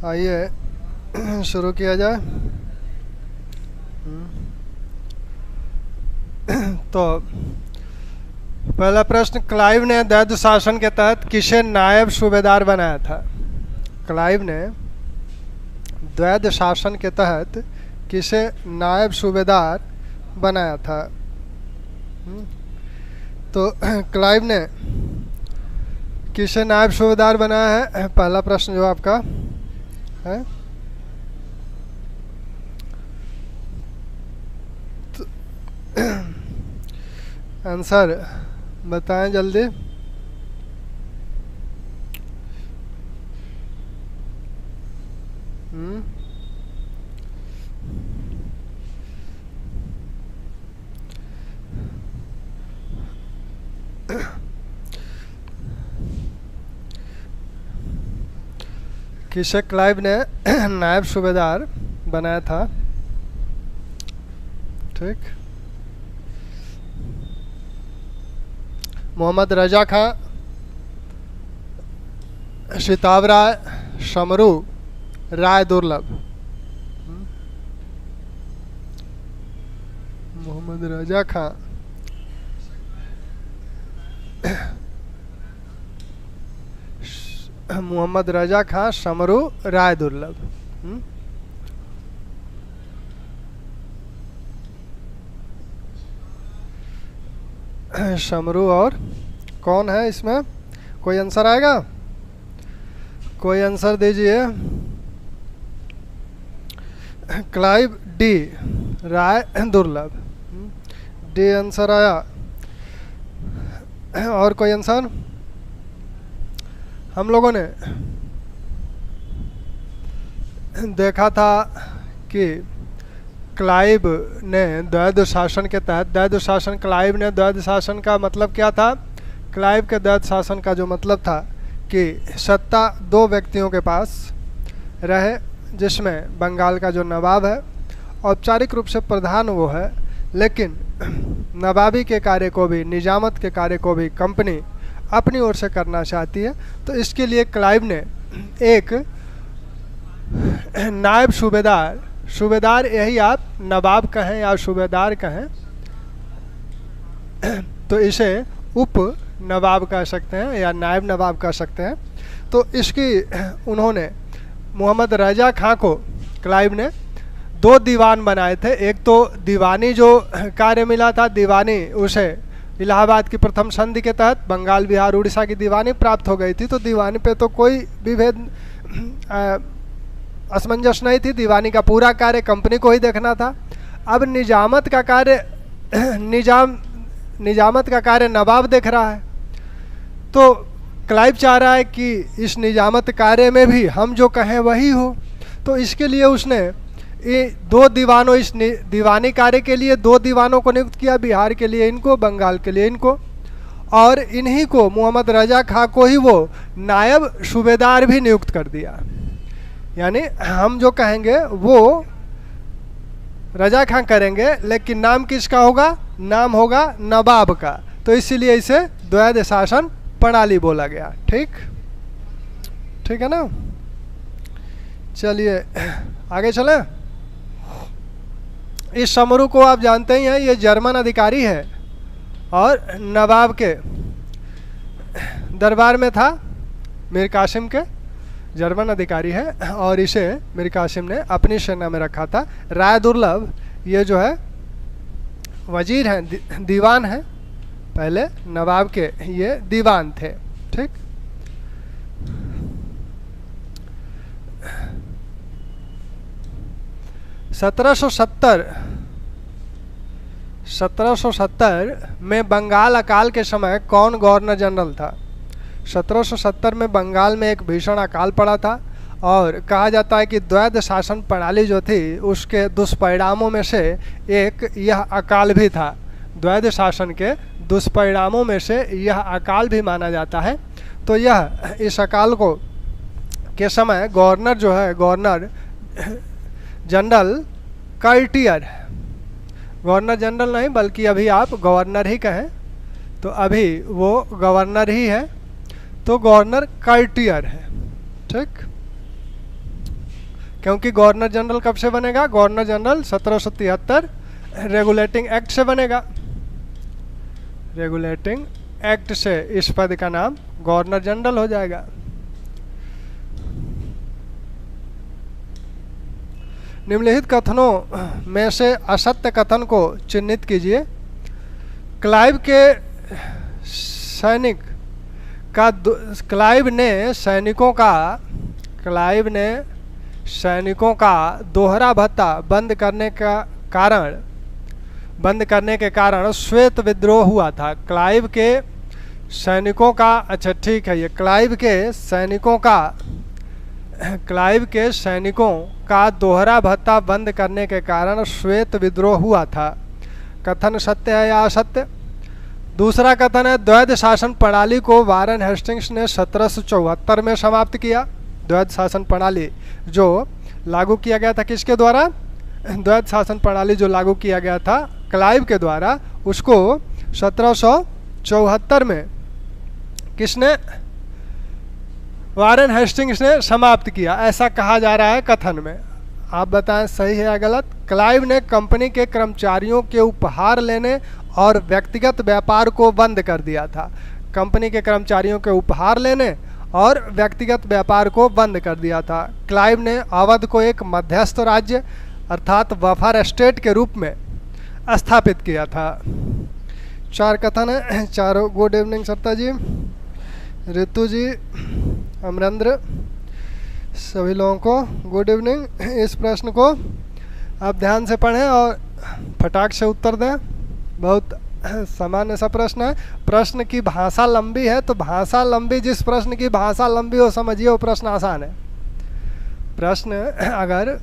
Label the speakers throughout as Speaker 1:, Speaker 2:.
Speaker 1: आइए शुरू किया जाए। तो पहला प्रश्न, क्लाइव ने द्वैध शासन के तहत किसे नायब सूबेदार बनाया था? क्लाइव ने द्वैध शासन के तहत किसे नायब सूबेदार बनाया था? तो क्लाइव ने किसे नायब सूबेदार बनाया है? पहला प्रश्न जो आपका है। तो आंसर बताएं जल्दी। किसे क्लाइव ने नायब सूबेदार बनाया था? ठीक, मोहम्मद रजा खां, शिताब राय, शमरू, राय दुर्लभ। मोहम्मद रजा खां, मोहम्मद रजा खां, शमरू, राय दुर्लभ। शमरू और कौन है इसमें? कोई आंसर आएगा? कोई आंसर दीजिए। क्लाइव डी, राय दुर्लभ। डी आंसर आया। और कोई आंसर? हम लोगों ने देखा था कि क्लाइव ने द्वैध शासन के तहत, द्वैध शासन, क्लाइव ने द्वैध शासन का मतलब क्या था? क्लाइव के द्वैध शासन का जो मतलब था कि सत्ता दो व्यक्तियों के पास रहे, जिसमें बंगाल का जो नवाब है औपचारिक रूप से प्रधान वो है, लेकिन नवाबी के कार्य को भी, निजामत के कार्य को भी कंपनी अपनी ओर से करना चाहती है। तो इसके लिए क्लाइव ने एक नायब सूबेदार, सूबेदार यही आप नवाब कहें या सूबेदार कहें, तो इसे उप नवाब कह सकते हैं या नायब नवाब कह सकते हैं। तो इसकी उन्होंने मोहम्मद रजा खां को, क्लाइव ने दो दीवान बनाए थे। एक तो दीवानी जो कार्य मिला था, दीवानी उसे इलाहाबाद की प्रथम संधि के तहत बंगाल, बिहार, उड़ीसा की दीवानी प्राप्त हो गई थी। तो दीवानी पे तो कोई विभेद असमंजस नहीं थी, दीवानी का पूरा कार्य कंपनी को ही देखना था। अब निजामत का कार्य निजामत का कार्य नवाब देख रहा है। तो क्लाइव चाह रहा है कि इस निजामत कार्य में भी हम जो कहें वही हो। तो इसके लिए उसने ये दो दीवानों, इस दीवानी कार्य के लिए दो दीवानों को नियुक्त किया, बिहार के लिए इनको, बंगाल के लिए इनको, और इन्हीं को, मोहम्मद रजा खां को ही वो नायब सूबेदार भी नियुक्त कर दिया। यानी हम जो कहेंगे वो रजा खां करेंगे, लेकिन नाम किसका होगा? नाम होगा नवाब का। तो इसीलिए इसे द्वैध शासन प्रणाली बोला गया। ठीक, ठीक है ना? चलिए आगे चलें। इस शमरू को आप जानते ही हैं, ये जर्मन अधिकारी है और नवाब के दरबार में था, मीर कासिम के, जर्मन अधिकारी है, और इसे मीर कासिम ने अपनी सेना में रखा था। राय दुर्लभ ये जो है वजीर हैं, दीवान हैं, पहले नवाब के ये दीवान थे। ठीक, सत्रह सौ सत्तर में बंगाल अकाल के समय कौन गवर्नर जनरल था? 1770 में बंगाल में एक भीषण अकाल पड़ा था, और कहा जाता है कि द्वैध शासन प्रणाली जो थी उसके दुष्परिणामों में से एक यह अकाल भी था। द्वैध शासन के दुष्परिणामों में से यह अकाल भी माना जाता है। तो यह, इस अकाल को के समय गवर्नर जो है, गवर्नर जनरल कर्टियर, गवर्नर जनरल नहीं बल्कि अभी आप गवर्नर ही कहें, तो अभी वो गवर्नर ही है, तो गवर्नर कर्टियर है। ठीक, क्योंकि गवर्नर जनरल कब से बनेगा? गवर्नर जनरल 1773 रेगुलेटिंग एक्ट से बनेगा। रेगुलेटिंग एक्ट से इस पद का नाम गवर्नर जनरल हो जाएगा। निम्नलिखित कथनों में से असत्य कथन को चिन्हित कीजिए। क्लाइव ने सैनिकों का दोहरा भत्ता बंद करने के कारण श्वेत विद्रोह हुआ था। क्लाइव के सैनिकों का, अच्छा ठीक है, ये क्लाइव के सैनिकों का दोहरा भत्ता बंद करने के कारण श्वेत विद्रोह हुआ था। कथन सत्य है या असत्य? दूसरा कथन है द्वैध शासन प्रणाली को वारेन हेस्टिंग्स ने 1774 में समाप्त किया। द्वैध शासन प्रणाली जो लागू किया गया था किसके द्वारा? द्वैध शासन प्रणाली जो लागू किया गया था क्लाइव के द्वारा, उसको 1774 में किसने? वारेन हेस्टिंग्स ने समाप्त किया, ऐसा कहा जा रहा है कथन में। आप बताएं सही है या गलत? क्लाइव ने कंपनी के कर्मचारियों के उपहार लेने और व्यक्तिगत व्यापार को बंद कर दिया था। कंपनी के कर्मचारियों के उपहार लेने और व्यक्तिगत व्यापार को बंद कर दिया था। क्लाइव ने अवध को एक मध्यस्थ राज्य अर्थात बफर स्टेट के रूप में स्थापित किया था। 4 कथन है, चारों। गुड इवनिंग सत्ता जी, ऋतु जी, अमरेंद्र, सभी लोगों को गुड इवनिंग। इस प्रश्न को आप ध्यान से पढ़ें और फटाक से उत्तर दें। बहुत सामान्य सा प्रश्न है। प्रश्न की भाषा लंबी है तो भाषा लंबी, जिस प्रश्न की भाषा लंबी हो समझिए वो प्रश्न आसान है। प्रश्न अगर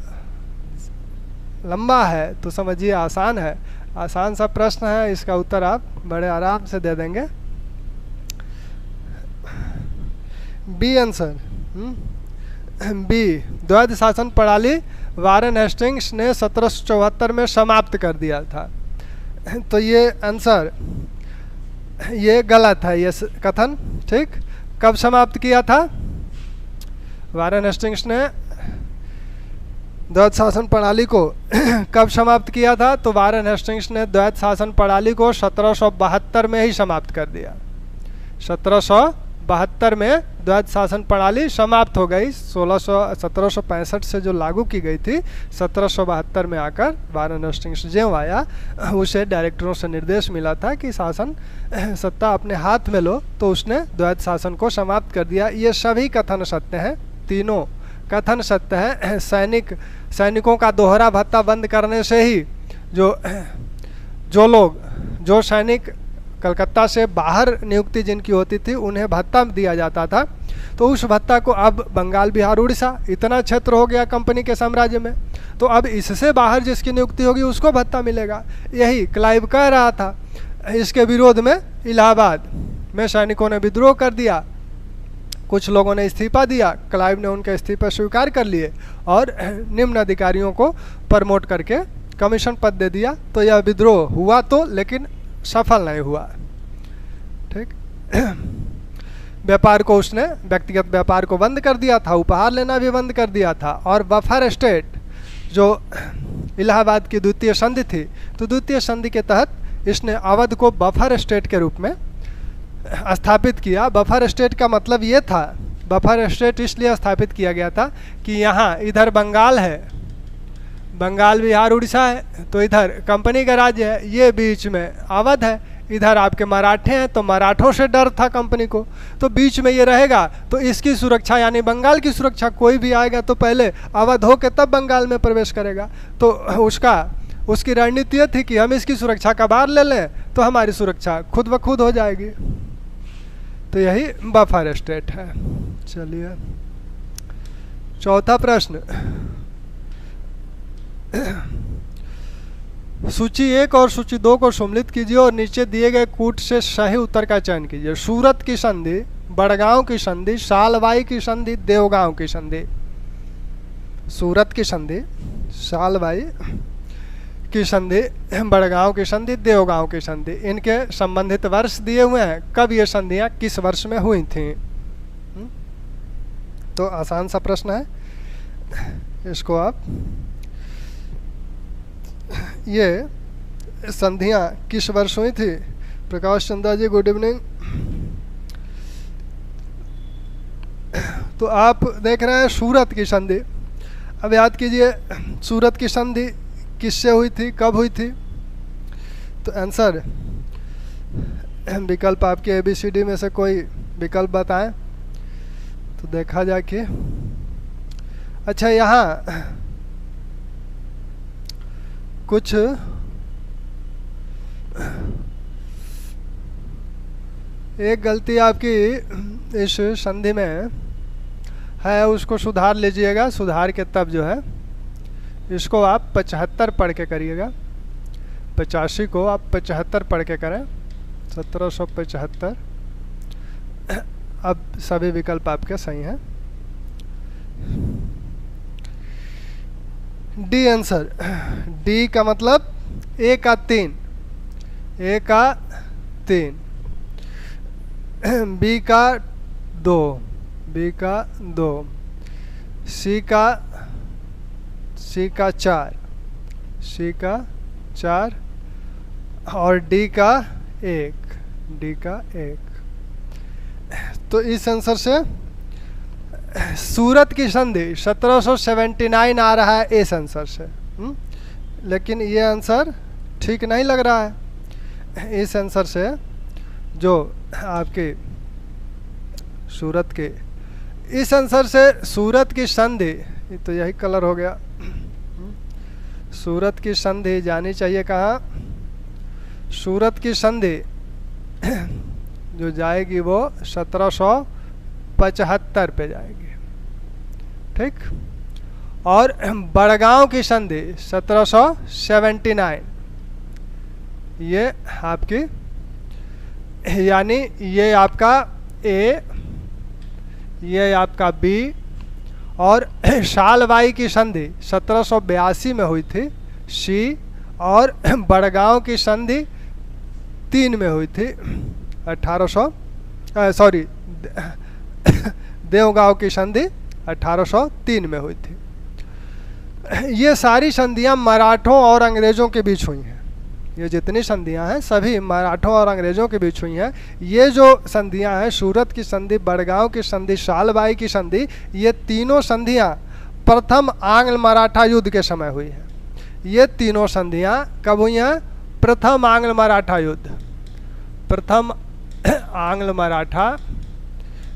Speaker 1: लंबा है तो समझिए आसान है। आसान सा प्रश्न है, इसका उत्तर आप बड़े आराम से दे देंगे। B answer. बी, द्वैध शासन प्रणाली वारेन हेस्टिंग्स ने 1774 में समाप्त कर दिया था। तो ये आंसर, ये गलत है, ये कथन। ठीक, कब समाप्त किया था? वारेन हेस्टिंग्स ने द्वैध शासन प्रणाली को कब समाप्त किया था? तो वारेन हेस्टिंग्स ने द्वैध शासन प्रणाली को 1772 में ही समाप्त कर दिया। 1772 में द्वैध शासन प्रणाली समाप्त हो गई। 1765 से जो लागू की गई थी, 1772 में आकर वारेन हेस्टिंग्स जो आया, उसे डायरेक्टरों से निर्देश मिला था कि शासन सत्ता अपने हाथ में लो, तो उसने द्वैध शासन को समाप्त कर दिया। ये सभी कथन सत्य हैं, तीनों कथन सत्य है। सैनिकों का दोहरा भत्ता बंद करने से ही जो सैनिक कलकत्ता से बाहर नियुक्ति जिनकी होती थी उन्हें भत्ता दिया जाता था, तो उस भत्ता को अब बंगाल, बिहार, उड़ीसा इतना क्षेत्र हो गया कंपनी के साम्राज्य में, तो अब इससे बाहर जिसकी नियुक्ति होगी उसको भत्ता मिलेगा। यही क्लाइव कह रहा था। इसके विरोध में इलाहाबाद में सैनिकों ने विद्रोह कर दिया, कुछ लोगों ने इस्तीफा दिया, क्लाइव ने उनके इस्तीफे स्वीकार कर लिए और निम्न अधिकारियों को प्रमोट करके कमीशन पद दे दिया। तो यह विद्रोह हुआ तो, लेकिन सफल नहीं हुआ। ठीक। व्यापार को उसने, व्यक्तिगत व्यापार को बंद कर दिया था, उपहार लेना भी बंद कर दिया था, और बफर स्टेट जो इलाहाबाद की द्वितीय संधि थी, तो द्वितीय संधि के तहत इसने अवध को बफर स्टेट के रूप में स्थापित किया। बफर स्टेट का मतलब ये था, बफर स्टेट इसलिए स्थापित किया गया था कि यहाँ इधर बंगाल है, बंगाल, बिहार, उड़ीसा है, तो इधर कंपनी का राज्य है, ये बीच में अवध है, इधर आपके मराठे हैं, तो मराठों से डर था कंपनी को, तो बीच में ये रहेगा, तो इसकी सुरक्षा यानी बंगाल की सुरक्षा, कोई भी आएगा तो पहले अवध होके तब बंगाल में प्रवेश करेगा। तो उसकी रणनीति ये थी कि हम इसकी सुरक्षा का भार ले लें तो हमारी सुरक्षा खुद ब खुद हो जाएगी। तो यही बफर स्टेट है। चलिए चौथा प्रश्न, सूची 1 और सूची 2 को सम्मिलित कीजिए और नीचे दिए गए कूट से सही उत्तर का चयन कीजिए। सूरत की संधि, बड़गांव की संधि, सालबाई की संधि, देवगांव की संधि। सूरत की संधि, सालबाई की संधि, बड़गांव की संधि, देवगांव की संधि, इनके संबंधित वर्ष दिए हुए हैं, कब ये संधियां किस वर्ष में हुई थी। तो आसान सा प्रश्न है। इसको आप, ये संधियां किस वर्ष हुई थी? प्रकाश चंद्रा जी गुड इवनिंग। तो आप देख रहे हैं सूरत की संधि। अब याद कीजिए सूरत की संधि किससे हुई थी, कब हुई थी? तो आंसर विकल्प आपके ABCD में से कोई विकल्प बताएं तो देखा जाए कि अच्छा यहाँ कुछ एक गलती आपकी इस संधि में है, उसको सुधार लीजिएगा। सुधार के तब जो है इसको आप 75 पढ़ के करिएगा। 85 को आप 75 पढ़ के करें, 1775। अब सभी विकल्प आपके सही हैं। डी आंसर, डी का मतलब A का 3, A का 3, B का 2, B का 2, C का 4, C का 4 और D का 1, D का 1। तो इस आंसर से सूरत की संधि 1779 आ रहा है इस आंसर से। लेकिन ये आंसर ठीक नहीं लग रहा है। इस आंसर से जो आपके सूरत के, इस आंसर से सूरत की संधि, तो यही कलर हो गया, सूरत की संधि जानी चाहिए कहाँ? सूरत की संधि जो जाएगी वो 1775 पे जाएगी, ठीक। और बड़गांव की संधि 1779, ये आपकी, यानी ये आपका A, ये आपका B, और शालवाई की संधि 1782 में हुई थी C, और बड़गांव की संधि 3 में हुई थी 1800, सॉरी देवगांव की संधि 1803 में हुई थी। ये सारी संधियां मराठों और अंग्रेज़ों के बीच हुई हैं। ये जितनी संधियां हैं सभी मराठों और अंग्रेज़ों के बीच हुई हैं। ये जो संधियां हैं, सूरत की संधि, बड़गांव की संधि, शालबाई की संधि, ये तीनों संधियां प्रथम आंग्ल मराठा युद्ध के समय हुई हैं। ये तीनों संधियां कब हुई हैं? प्रथम आंग्ल मराठा युद्ध, प्रथम आंग्ल मराठा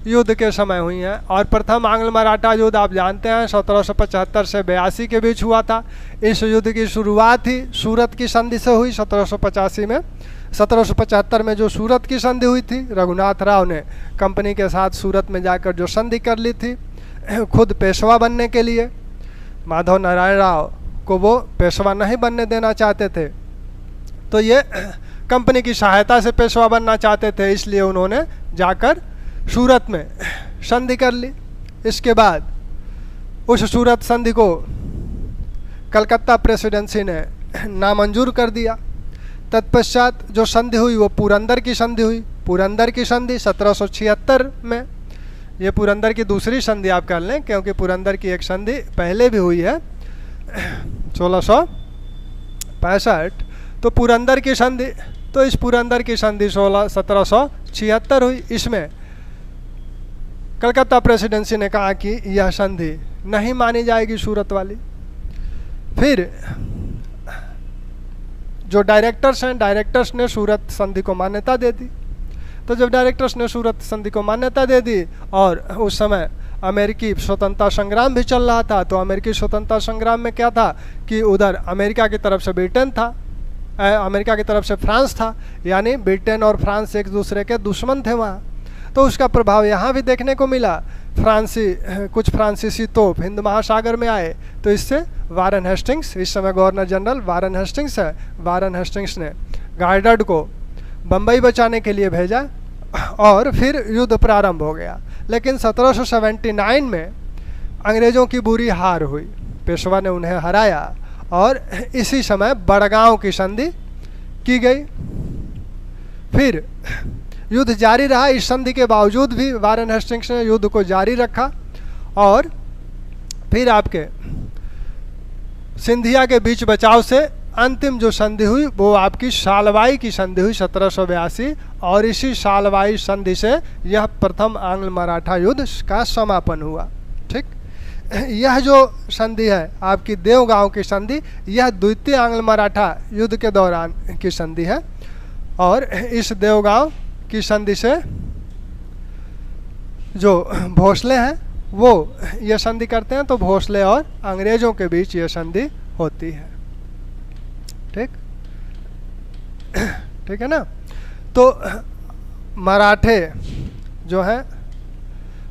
Speaker 1: युद्ध के समय हुई हैं। और प्रथम आंग्ल मराठा युद्ध आप जानते हैं 1775 से 82 के बीच हुआ था। इस युद्ध की शुरुआत ही सूरत की संधि से हुई 1785 में। 1775 में जो सूरत की संधि हुई थी, रघुनाथ राव ने कंपनी के साथ सूरत में जाकर जो संधि कर ली थी खुद पेशवा बनने के लिए। माधव नारायण राव को वो पेशवा नहीं बनने देना चाहते थे, तो ये कंपनी की सहायता से पेशवा बनना चाहते थे, इसलिए उन्होंने जाकर सूरत में संधि कर ली। इसके बाद उस सूरत संधि को कलकत्ता प्रेसिडेंसी ने नामंजूर कर दिया। तत्पश्चात जो संधि हुई वो पुरंदर की संधि हुई। पुरंदर की संधि 1776 में, ये पुरंदर की दूसरी संधि आप कर लें, क्योंकि पुरंदर की एक संधि पहले भी हुई है 1665। तो पुरंदर की संधि, तो इस पुरंदर की संधि 1776 हुई। इसमें कलकत्ता प्रेसिडेंसी ने कहा कि यह संधि नहीं मानी जाएगी सूरत वाली। फिर जो डायरेक्टर्स हैं, डायरेक्टर्स ने सूरत संधि को मान्यता दे दी। तो जब डायरेक्टर्स ने सूरत संधि को मान्यता दे दी, और उस समय अमेरिकी स्वतंत्रता संग्राम भी चल रहा था, तो अमेरिकी स्वतंत्रता संग्राम में क्या था कि उधर अमेरिका की तरफ से ब्रिटेन था, अमेरिका की तरफ से फ्रांस था, यानी ब्रिटेन और फ्रांस एक दूसरे के दुश्मन थे वहाँ। तो उसका प्रभाव यहाँ भी देखने को मिला। कुछ फ्रांसीसी तोप हिंद महासागर में आए, तो इससे वारन हेस्टिंग्स, इस समय गवर्नर जनरल वारन हेस्टिंग्स है, वारन हेस्टिंग्स ने गार्डर्ड को बम्बई बचाने के लिए भेजा, और फिर युद्ध प्रारंभ हो गया। लेकिन 1779 में अंग्रेज़ों की बुरी हार हुई, पेशवा ने उन्हें हराया, और इसी समय बड़गांव की संधि की गई। फिर युद्ध जारी रहा। इस संधि के बावजूद भी वारन हेस्टिंग्स ने युद्ध को जारी रखा, और फिर आपके सिंधिया के बीच बचाव से अंतिम जो संधि हुई वो आपकी शालवाई की संधि हुई 1782, और इसी शालवाई संधि से यह प्रथम आंग्ल मराठा युद्ध का समापन हुआ। ठीक, यह जो संधि है आपकी देवगांव की संधि, यह द्वितीय आंग्ल मराठा युद्ध के दौरान की संधि है, और इस देवगांव की संधि से जो भोसले हैं वो ये संधि करते हैं, तो भोसले और अंग्रेजों के बीच ये संधि होती है। ठीक, ठीक है ना। तो मराठे जो हैं,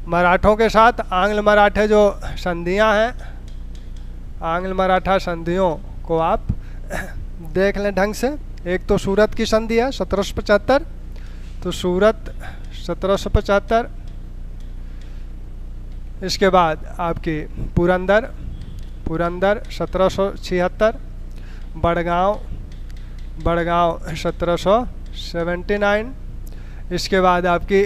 Speaker 1: मराठों के साथ आंग्ल मराठे जो संधियां हैं, आंग्ल मराठा संधियों को आप देख लें ढंग से। एक तो सूरत की संधि है 1775, तो सूरत 1775, इसके बाद आपकी पुरंदर 1776, बड़गांव 1779, इसके बाद आपकी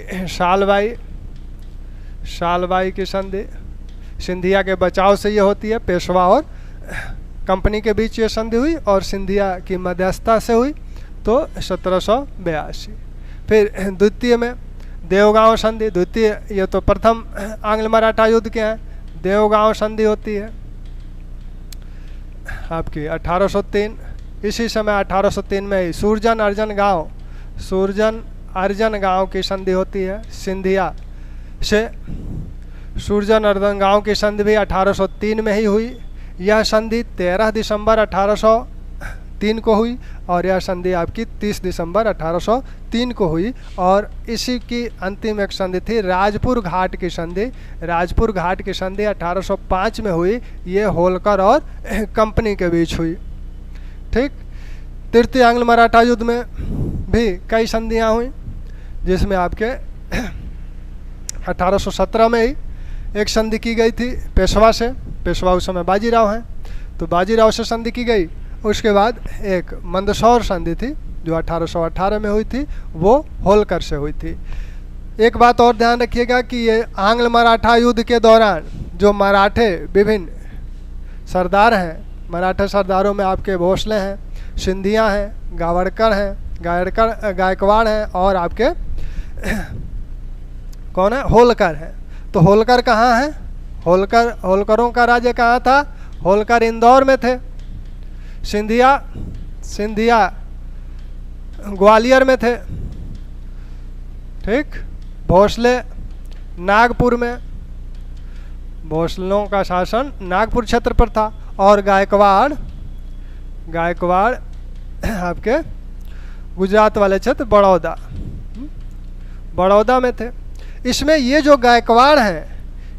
Speaker 1: शालवाई की संधि सिंधिया के बचाव से ये होती है, पेशवा और कंपनी के बीच ये संधि हुई, और सिंधिया की मध्यस्थता से हुई तो 1782। फिर द्वितीय में देवगांव संधि, द्वितीय ये तो प्रथम आंग्ल मराठा युद्ध के हैं, देवगांव संधि होती है आपकी 1803। इसी समय 1803 में ही सूरजन अर्जन गांव की संधि होती है सिंधिया से। सूरजन अर्जन गांव की संधि भी 1803 में ही हुई। यह संधि 13 दिसंबर 1803 को हुई, और यह संधि आपकी 30 दिसंबर 1803 को हुई। और इसी की अंतिम एक संधि थी राजपुर घाट की संधि। राजपुर घाट की संधि 1805 में हुई, ये होलकर और कंपनी के बीच हुई। ठीक, तृतीय आंग्ल मराठा युद्ध में भी कई संधियां हुई, जिसमें आपके 1817 में ही एक संधि की गई थी पेशवा से। पेशवा उस समय बाजीराव हैं, तो बाजीराव से संधि की गई। उसके बाद एक मंदसौर संधि थी जो 1818 में हुई थी, वो होलकर से हुई थी। एक बात और ध्यान रखिएगा कि ये आंग्ल मराठा युद्ध के दौरान जो मराठे विभिन्न सरदार हैं, मराठा सरदारों में आपके भोसले हैं, सिंधिया हैं, गावड़कर हैं, गायकवाड़ हैं, और आपके कौन है, होलकर हैं। तो होलकर कहाँ हैं? होलकरों का राज्य कहाँ था? होलकर इंदौर में थे। सिंधिया ग्वालियर में थे। ठीक, भोसले नागपुर में, भोसलों का शासन नागपुर क्षेत्र पर था, और गायकवाड़ आपके गुजरात वाले क्षेत्र बड़ौदा में थे। इसमें ये जो गायकवाड़ हैं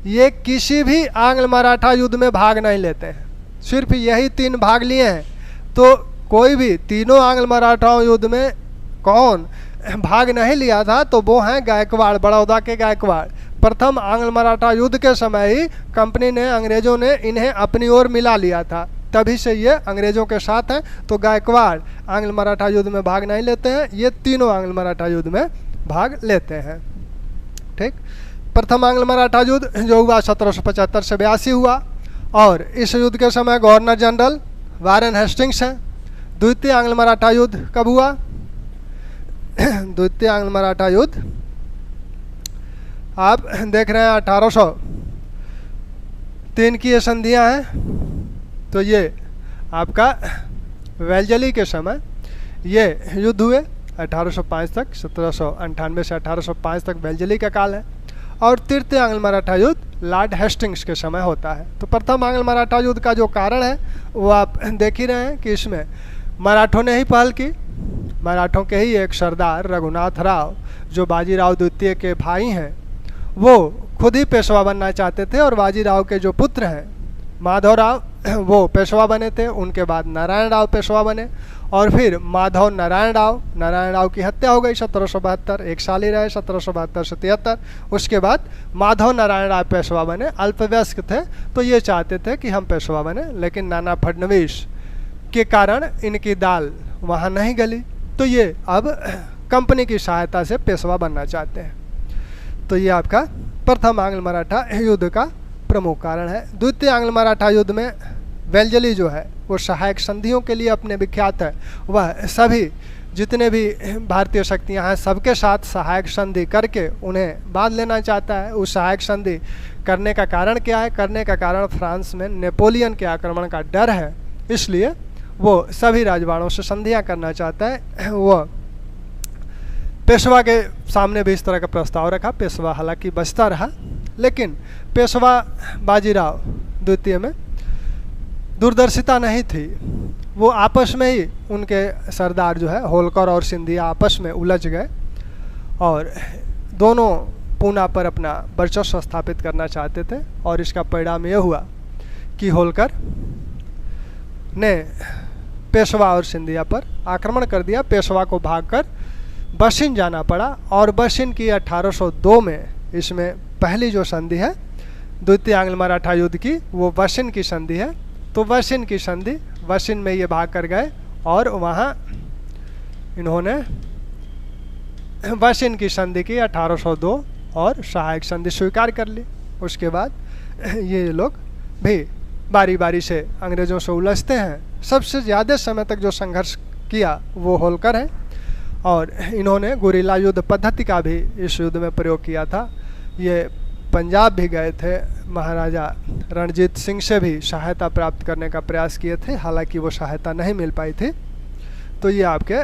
Speaker 1: ये किसी भी आंग्ल मराठा युद्ध में भाग नहीं लेते हैं, सिर्फ यही 3 भाग लिए हैं। तो कोई भी तीनों आंग्ल मराठा युद्ध में कौन भाग नहीं लिया था, तो वो हैं गायकवाड़, बड़ौदा के गायकवाड़। प्रथम आंग्ल मराठा युद्ध के समय ही कंपनी ने, अंग्रेजों ने इन्हें अपनी ओर मिला लिया था, तभी से ये अंग्रेजों के साथ हैं। तो गायकवाड़ आंग्ल मराठा युद्ध में भाग नहीं लेते हैं, ये तीनों आंग्ल मराठा युद्ध में भाग लेते हैं। ठीक, प्रथम आंग्ल मराठा युद्ध जो हुआ 1775 से 82 हुआ, और इस युद्ध के समय गवर्नर जनरल वारेन हेस्टिंग्स हैं। द्वितीय आंग्ल मराठा युद्ध कब हुआ? द्वितीय आंग्ल मराठा युद्ध आप देख रहे हैं 1803 की ये संधियां हैं। तो ये आपका वेलजली के समय ये युद्ध हुए 1805 तक, 1798 से 1805 तक वेलजली का काल है। और तृतीय आंग्ल मराठा युद्ध लॉर्ड हेस्टिंग्स के समय होता है। तो प्रथम आंग्ल मराठा युद्ध का जो कारण है वो आप देख ही रहे हैं कि इसमें मराठों ने ही पहल की। मराठों के ही एक सरदार रघुनाथ राव, जो बाजीराव द्वितीय के भाई हैं, वो खुद ही पेशवा बनना चाहते थे, और बाजीराव के जो पुत्र हैं माधव राव, वो पेशवा बने थे। उनके बाद नारायण राव पेशवा बने, और फिर माधव नारायण राव की हत्या हो गई 1772, 1 साल ही रहे 1772 से 73। उसके बाद माधव नारायण राव पेशवा बने, अल्पवयस्क थे, तो ये चाहते थे कि हम पेशवा बने, लेकिन नाना फडणवीस के कारण इनकी दाल वहाँ नहीं गली, तो ये अब कंपनी की सहायता से पेशवा बनना चाहते हैं। तो ये आपका प्रथम आंग्ल मराठा युद्ध का प्रमुख कारण है। द्वितीय आंग्ल मराठा युद्ध में वेलजली जो है वो सहायक संधियों के लिए अपने विख्यात है। वह सभी जितने भी भारतीय शक्तियां हैं सबके साथ सहायक संधि करके उन्हें बांध लेना चाहता है। उस सहायक संधि करने का कारण क्या है? करने का कारण फ्रांस में नेपोलियन के आक्रमण का डर है, इसलिए वो सभी राजवाड़ों से संधियां करना चाहता है। वह पेशवा के सामने भी इस तरह का प्रस्ताव रखा। पेशवा हालांकि बचता रहा, लेकिन पेशवा बाजीराव द्वितीय में दूरदर्शिता नहीं थी। वो आपस में ही उनके सरदार जो है होलकर और सिंधिया आपस में उलझ गए और दोनों पूना पर अपना वर्चस्व स्थापित करना चाहते थे। और इसका परिणाम यह हुआ कि होलकर ने पेशवा और सिंधिया पर आक्रमण कर दिया। पेशवा को भागकर बशिन जाना पड़ा और बशिन की 1802 में, इसमें पहली जो संधि है द्वितीय आंग्ल मराठा युद्ध की, वो बशिन की संधि है। तो बशिन की संधि, बशिन में ये भाग कर गए और वहाँ इन्होंने बशिन की संधि की 1802 और सहायक संधि स्वीकार कर ली। उसके बाद ये लोग भी बारी बारी से अंग्रेज़ों से उलझते हैं। सबसे ज़्यादा समय तक जो संघर्ष किया वो होलकर है और इन्होंने गुरिल्ला युद्ध पद्धति का भी इस युद्ध में प्रयोग किया था। ये पंजाब भी गए थे, महाराजा रणजीत सिंह से भी सहायता प्राप्त करने का प्रयास किए थे, हालांकि वो सहायता नहीं मिल पाई थी। तो ये आपके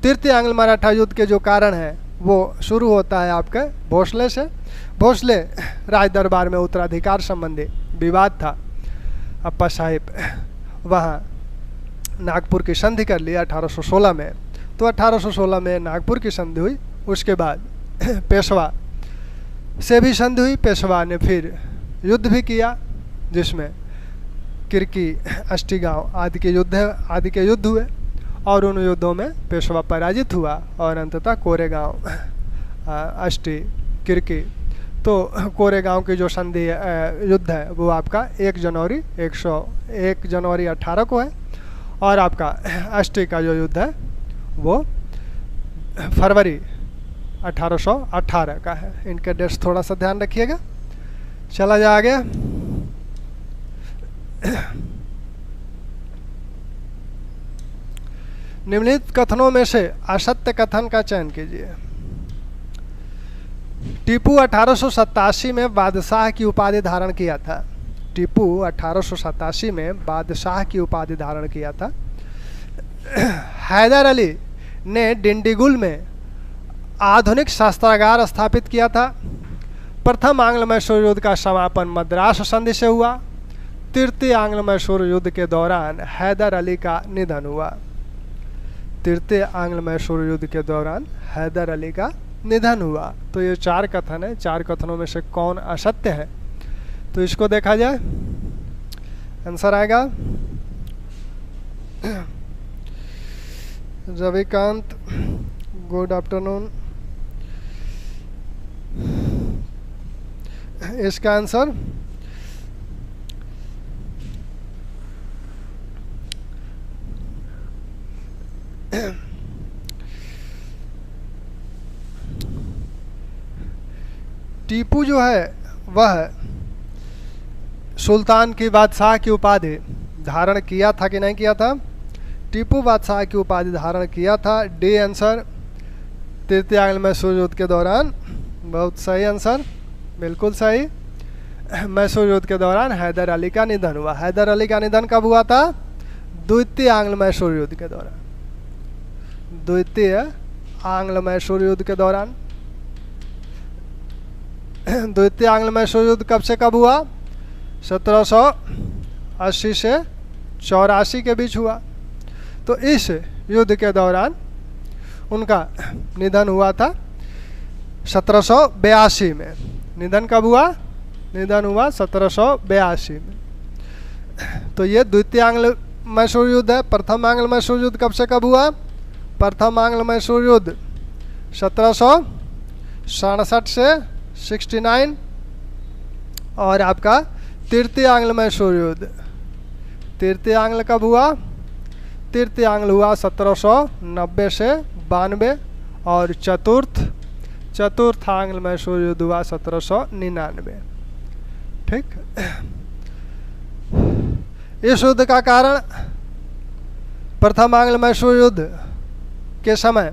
Speaker 1: तृतीय आंग्ल मराठा युद्ध के जो कारण हैं वो शुरू होता है आपके भोसले से। भोसले राज दरबार में उत्तराधिकार संबंधी विवाद था। अप्पा साहिब वहाँ नागपुर की संधि कर लिया 1816 में। तो 1816 में नागपुर की संधि हुई। उसके बाद पेशवा से भी संधि हुई। पेशवा ने फिर युद्ध भी किया जिसमें किरकी, अष्टीगांव आदि के युद्ध हुए और उन युद्धों में पेशवा पराजित हुआ और अंततः कोरेगांव, अष्टी, किरकी, तो कोरेगांव की जो संधि युद्ध है वो आपका 1 जनवरी 18 को है और आपका अष्टी का जो युद्ध है वो फरवरी 1818 का है। इनके डेट्स थोड़ा सा ध्यान रखिएगा। चला जा आगे। निम्नलिखित कथनों में से असत्य कथन का चयन कीजिए। टीपू 1887 में बादशाह की उपाधि धारण किया था। टीपू 1887 में बादशाह की उपाधि धारण किया था। हैदर अली ने डिंडीगुल में आधुनिक शस्त्रागार स्थापित किया था। प्रथम आंग्ल मैसूर युद्ध का समापन मद्रास संधि से हुआ। तृतीय आंग्ल मैसूर युद्ध के दौरान हैदर अली का निधन हुआ। तृतीय आंग्ल मैसूर युद्ध के दौरान हैदर अली का निधन हुआ। तो ये 4 कथन है। 4 कथनों में से कौन असत्य है तो इसको देखा जाए। आंसर आएगा रविकांत, गुड आफ्टरनून। इसका आंसर टीपू जो है वह सुल्तान की बादशाह की उपाधि धारण किया था कि नहीं किया था? टीपू बादशाह की उपाधि धारण किया था। D answer. तृतीय आंग्ल मैसूर युद्ध के दौरान, बहुत सही आंसर, बिल्कुल सही। मैसूर युद्ध के दौरान हैदर अली का निधन हुआ। हैदर अली का निधन कब हुआ था? द्वितीय आंग्ल मैसूर युद्ध के दौरान। द्वितीय आंग्ल मैसूर युद्ध के दौरान। द्वितीय आंग्ल मैसूर युद्ध कब से कब हुआ? 1780 से 84 के बीच हुआ। तो इस युद्ध के दौरान उनका निधन हुआ था 1782 में। निधन कब हुआ? निधन हुआ 1782 में। तो ये द्वितीय आंग्ल मैसूर युद्ध है। प्रथम आंग्ल मैसूर युद्ध कब से कब हुआ? प्रथम आंग्ल मैसूर युद्ध 1767 से 69। और आपका तृतीय आंग्ल मैसूर युद्ध, तृतीय आंग्ल कब हुआ? तृतीय आंग्ल हुआ 1790 से 92। और चतुर्थ आंग्ल मैसूर युद्ध हुआ 1799। ठीक। इस युद्ध का कारण प्रथम आंग्ल मैसूर युद्ध के समय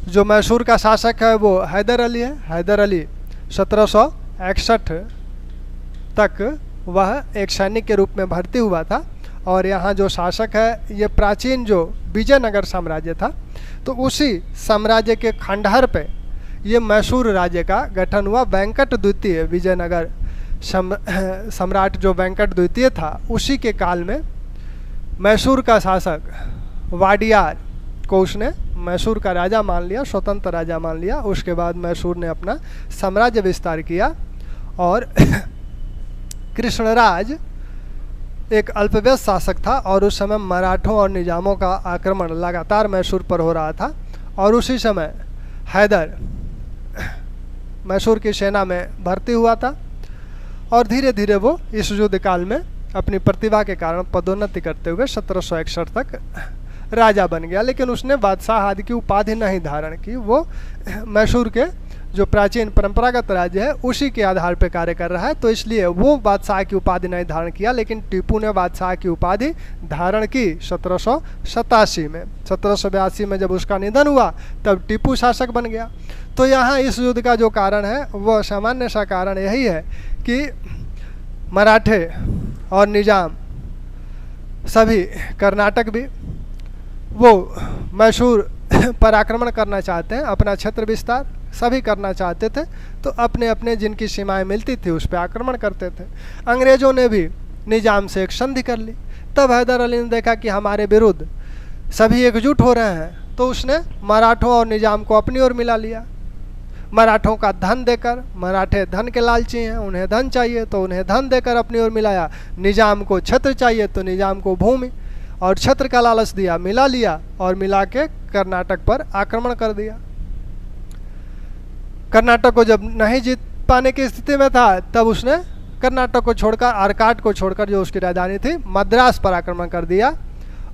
Speaker 1: जो मैसूर का शासक है वो हैदर अली है। हैदर अली 1761 तक वह एक सैनिक के रूप में भर्ती हुआ था और यहाँ जो शासक है ये प्राचीन जो विजयनगर साम्राज्य था, तो उसी साम्राज्य के खंडहर पे ये मैसूर राज्य का गठन हुआ। वेंकट द्वितीय विजयनगर सम्राट जो वेंकट द्वितीय था, उसी के काल में मैसूर का शासक वाडियार को उसने मैसूर का राजा मान लिया, स्वतंत्र राजा मान लिया। उसके बाद मैसूर ने अपना साम्राज्य विस्तार किया और कृष्णराज एक अल्पवयस्क शासक था और उस समय मराठों और निजामों का आक्रमण लगातार मैसूर पर हो रहा था और उसी समय हैदर मैसूर की सेना में भर्ती हुआ था और धीरे धीरे वो इस युद्ध काल में अपनी प्रतिभा के कारण पदोन्नति करते हुए 1761 तक राजा बन गया। लेकिन उसने बादशाह आदि की उपाधि नहीं धारण की। वो मैसूर के जो प्राचीन परंपरागत राज्य है उसी के आधार पर कार्य कर रहा है, तो इसलिए वो बादशाह की उपाधि नहीं धारण किया। लेकिन टीपू ने बादशाह की उपाधि धारण की 1787 में। 1782 में जब उसका निधन हुआ तब टीपू शासक बन गया। तो यहाँ इस युद्ध का जो कारण है वह सामान्य सा कारण यही है कि मराठे और निजाम सभी, कर्नाटक भी, वो मैसूर पर आक्रमण करना चाहते हैं, अपना क्षेत्र विस्तार सभी करना चाहते थे, तो अपने अपने जिनकी सीमाएं मिलती थी उस पर आक्रमण करते थे। अंग्रेज़ों ने भी निजाम से एक संधि कर ली। तब हैदर अली ने देखा कि हमारे विरुद्ध सभी एकजुट हो रहे हैं, तो उसने मराठों और निजाम को अपनी ओर मिला लिया। मराठों का धन देकर, मराठे धन के लालची हैं, उन्हें धन चाहिए तो उन्हें धन देकर अपनी ओर मिलाया। निजाम को छत्र चाहिए तो निजाम को भूमि और छत्र का लालच दिया, मिला लिया और मिला के कर्नाटक पर आक्रमण कर दिया। कर्नाटक को जब नहीं जीत पाने की स्थिति में था तब उसने कर्नाटक को छोड़कर, आरकाट को छोड़कर, जो उसकी राजधानी थी, मद्रास पर आक्रमण कर दिया।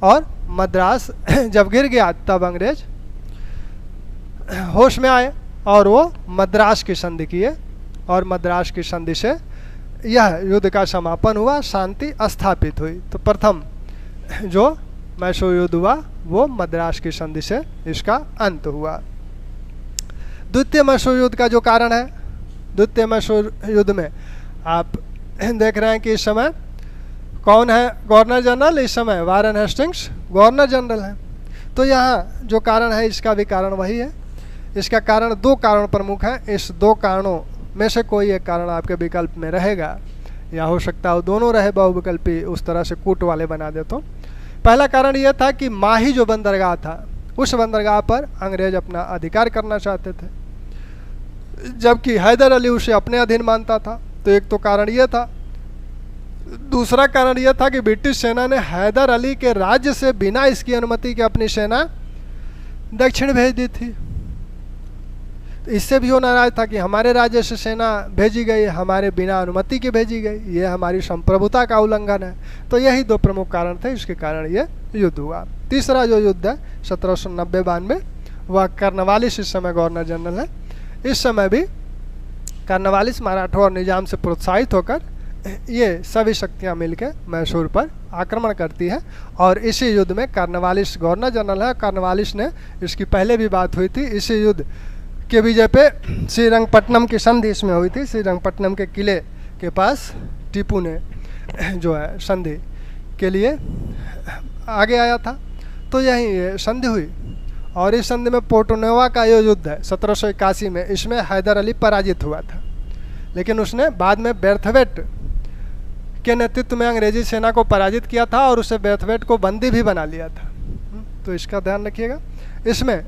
Speaker 1: और मद्रास जब गिर गया तब अंग्रेज होश में आए और वो मद्रास की संधि किए और मद्रास की संधि से यह युद्ध का समापन हुआ, शांति स्थापित हुई। तो प्रथम जो मैसूर युद्ध हुआ वो मद्रास की संधि से इसका अंत हुआ। द्वितीय मैसूर युद्ध का जो कारण है, द्वितीय मैसूर युद्ध में आप देख रहे हैं कि इस समय कौन है गवर्नर जनरल? इस समय वारेन हेस्टिंग्स गवर्नर जनरल हैं। तो यहाँ जो कारण है इसका भी कारण वही है। इसका कारण, दो कारण प्रमुख हैं। इस दो कारणों में से कोई एक कारण आपके विकल्प में रहेगा, या हो सकता है दोनों रहे, बहुविकल्पी उस तरह से कूट वाले बना दे। तो पहला कारण यह था कि माही जो बंदरगाह था, उस बंदरगाह पर अंग्रेज अपना अधिकार करना चाहते थे, जबकि हैदर अली उसे अपने अधीन मानता था। तो एक तो कारण यह था। दूसरा कारण यह था कि ब्रिटिश सेना ने हैदर अली के राज्य से बिना इसकी अनुमति के अपनी सेना दक्षिण भेज दी थी। इससे भी वो नाराज था कि हमारे राज्य से सेना भेजी गई, हमारे बिना अनुमति के भेजी गई, ये हमारी संप्रभुता का उल्लंघन है। तो यही दो प्रमुख कारण थे, इसके कारण ये युद्ध हुआ। तीसरा जो युद्ध है 1790-92, वह कर्नवालिस इस समय गवर्नर जनरल है। इस समय भी कर्नवालिस मराठों और निजाम से प्रोत्साहित होकर ये सभी शक्तियां मिलकर मैसूर पर आक्रमण करती है और इसी युद्ध में कर्नवालिस गवर्नर जनरल है। कर्नवालिस ने, इसकी पहले भी बात हुई थी, इसी युद्ध के विजय पे श्रीरंगपट्टनम की संधि इसमें हुई थी। श्रीरंगपट्टनम के किले के पास टीपू ने जो है संधि के लिए आगे आया था, तो यही संधि हुई। और इस संधि में पोर्टोनोवा का ये युद्ध है 1781 में, इसमें हैदर अली पराजित हुआ था, लेकिन उसने बाद में बेर्थवेट के नेतृत्व में अंग्रेजी सेना को पराजित किया था और उसे बेर्थवेट को बंदी भी बना लिया था। तो इसका ध्यान रखिएगा। इसमें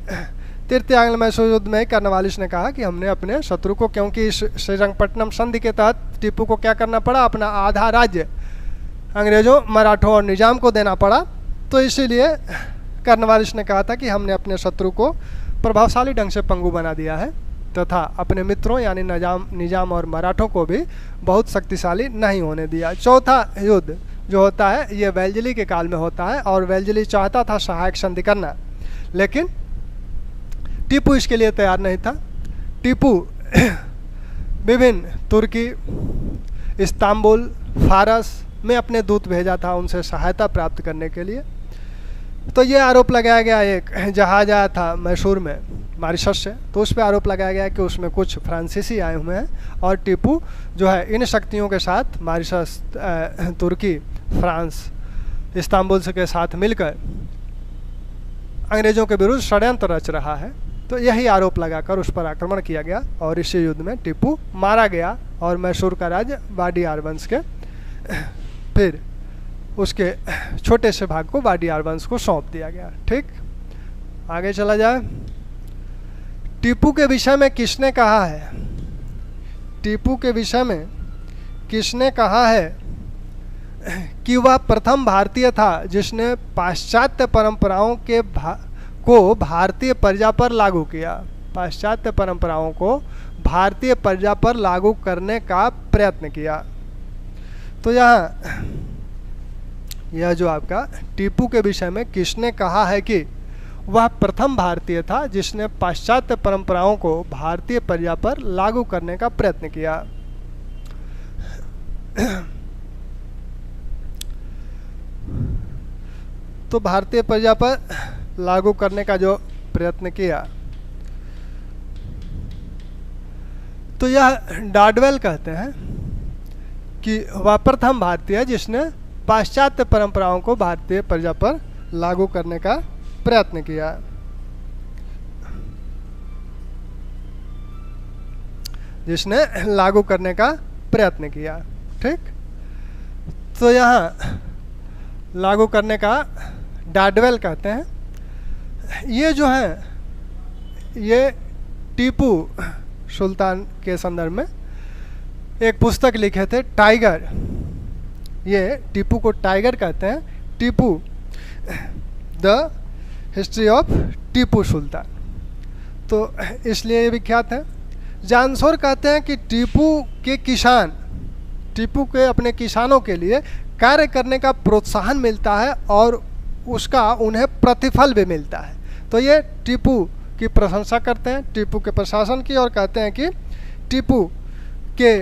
Speaker 1: तृतीय आंग्ल मैसूर युद्ध में कर्नवालिस ने कहा कि हमने अपने शत्रु को, क्योंकि इस श्रीरंगपट्टनम संधि के तहत टीपू को क्या करना पड़ा, अपना आधा राज्य अंग्रेजों, मराठों और निजाम को देना पड़ा। तो इसीलिए कर्नवालिस ने कहा था कि हमने अपने शत्रु को प्रभावशाली ढंग से पंगु बना दिया है तथा अपने मित्रों यानी निजाम और मराठों को भी बहुत शक्तिशाली नहीं होने दिया। चौथा युद्ध जो होता है ये वेल्जली के काल में होता है और वेल्जली चाहता था सहायक संधि करना, लेकिन टीपू इसके लिए तैयार नहीं था। टीपू विभिन्न तुर्की, इस्तांबुल, फारस, में अपने दूत भेजा था उनसे सहायता प्राप्त करने के लिए। तो ये आरोप लगाया गया, एक जहाज आया था मैसूर में मॉरिशस से, तो उस पर आरोप लगाया गया कि उसमें कुछ फ्रांसीसी आए हुए हैं और टीपू जो है इन शक्तियों के साथ मॉरिशस, तुर्की, फ्रांस, इस्तांबुल के साथ मिलकर अंग्रेज़ों के विरुद्ध षड्यंत्र रच रहा है। तो यही आरोप लगाकर उस पर आक्रमण किया गया और इसी युद्ध में टीपू मारा गया और मैसूर का राज्य वाडियार वंश के फिर उसके छोटे से भाग को वाडियार वंश को सौंप दिया गया। ठीक, आगे चला जाए। टीपू के विषय में किसने कहा है? टीपू के विषय में किसने कहा है कि वह प्रथम भारतीय था जिसने पाश्चात्य परंपराओं को भारतीय प्रजा पर लागू किया। पाश्चात्य परंपराओं को भारतीय प्रजा पर लागू करने का प्रयत्न किया। तो यह जो आपका टीपू के विषय में किसने कहा है कि वह प्रथम भारतीय था जिसने पाश्चात्य परंपराओं को भारतीय प्रजा पर लागू करने का प्रयत्न किया। तो भारतीय प्रजा पर लागू करने का जो प्रयत्न किया, तो यह डाडवेल कहते हैं कि वह प्रथम भारतीय है जिसने पाश्चात्य परंपराओं को भारतीय प्रजा पर लागू करने का प्रयत्न किया। जिसने लागू करने का प्रयत्न किया। ठीक, तो यहाँ लागू करने का डाडवेल कहते हैं। ये जो है ये टीपू सुल्तान के संदर्भ में एक पुस्तक लिखे थे, टाइगर। ये टीपू को टाइगर कहते हैं। Tipu, the history of Tipu Sultan, तो इसलिए ये विख्यात है। जानसोर कहते हैं कि टीपू के अपने किसानों के लिए कार्य करने का प्रोत्साहन मिलता है और उसका उन्हें प्रतिफल भी मिलता है। तो ये टीपू की प्रशंसा करते हैं, टीपू के प्रशासन की, और कहते हैं कि टीपू के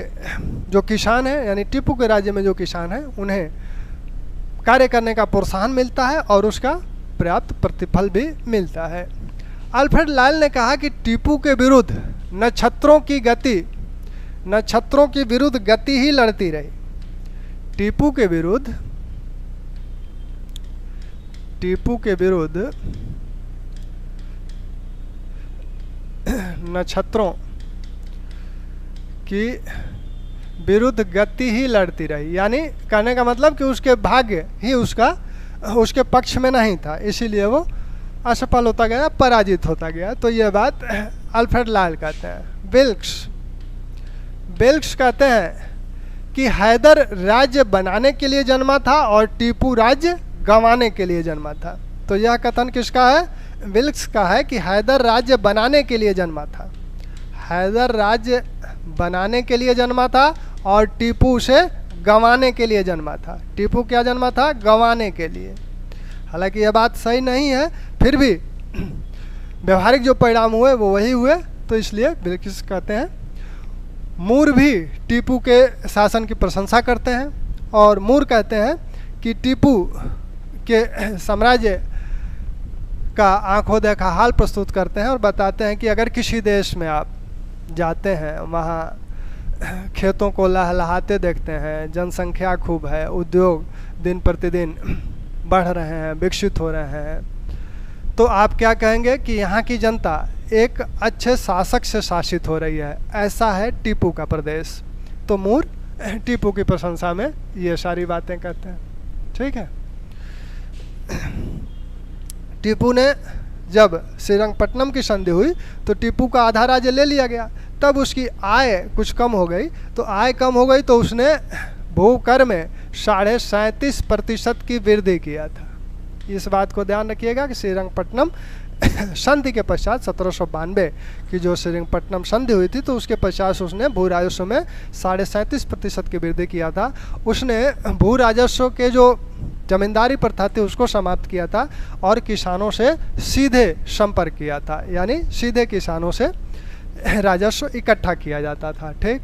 Speaker 1: जो किसान हैं, यानी टीपू के राज्य में जो किसान हैं, उन्हें कार्य करने का प्रोत्साहन मिलता है और उसका पर्याप्त प्रतिफल भी मिलता है। अल्फ्रेड लायल ने कहा कि टीपू के विरुद्ध नक्षत्रों की विरुद्ध गति ही लड़ती रही। टीपू के विरुद्ध नक्षत्रों की विरुद्ध गति ही लड़ती रही, यानी कहने का मतलब कि उसके भाग्य ही उसके पक्ष में नहीं था, इसीलिए वो असफल होता गया, पराजित होता गया। तो ये बात अल्फ्रेड लायल कहते हैं। बिल्क्स कहते हैं कि हैदर राज्य बनाने के लिए जन्मा था और टीपू राज्य गंवाने के लिए जन्मा था। तो यह कथन किसका है? विल्क्स का है कि हैदर राज्य बनाने के लिए जन्मा था। हैदर राज्य बनाने के लिए जन्मा था और टीपू उसे गंवाने के लिए जन्मा था। टीपू क्या जन्मा था? गंवाने के लिए। हालांकि यह बात सही नहीं है, फिर भी व्यवहारिक जो परिणाम हुए वो वही हुए। तो इसलिए बिल्किस कहते हैं। मूर भी टीपू के शासन की प्रशंसा करते हैं और मूर कहते हैं कि टीपू के साम्राज्य का आंखों देखा हाल प्रस्तुत करते हैं और बताते हैं कि अगर किसी देश में आप जाते हैं, वहाँ खेतों को लहलहाते देखते हैं, जनसंख्या खूब है, उद्योग दिन प्रतिदिन बढ़ रहे हैं, विकसित हो रहे हैं, तो आप क्या कहेंगे कि यहाँ की जनता एक अच्छे शासक से शासित हो रही है। ऐसा है टीपू का प्रदेश। तो मूर टीपू की प्रशंसा में ये सारी बातें कहते हैं। ठीक है। टीपू ने जब श्रीरंगपट्टनम की संधि हुई तो टीपू का आधा राज्य ले लिया गया। तब उसकी आय कुछ कम हो गई, तो आय कम हो गई तो उसने भूकर में 37.5% की वृद्धि किया था। इस बात को ध्यान रखिएगा कि श्रीरंगपट्टनम संधि के पश्चात 1792 की जो श्रीरंगपट्टनम संधि हुई थी, तो उसके पश्चात उसने भू राजस्व में 37.5% की वृद्धि किया था। उसने भू राजस्व के जो जमींदारी प्रथा थी उसको समाप्त किया था और किसानों से सीधे संपर्क किया था, यानी सीधे किसानों से राजस्व इकट्ठा किया जाता था। ठीक,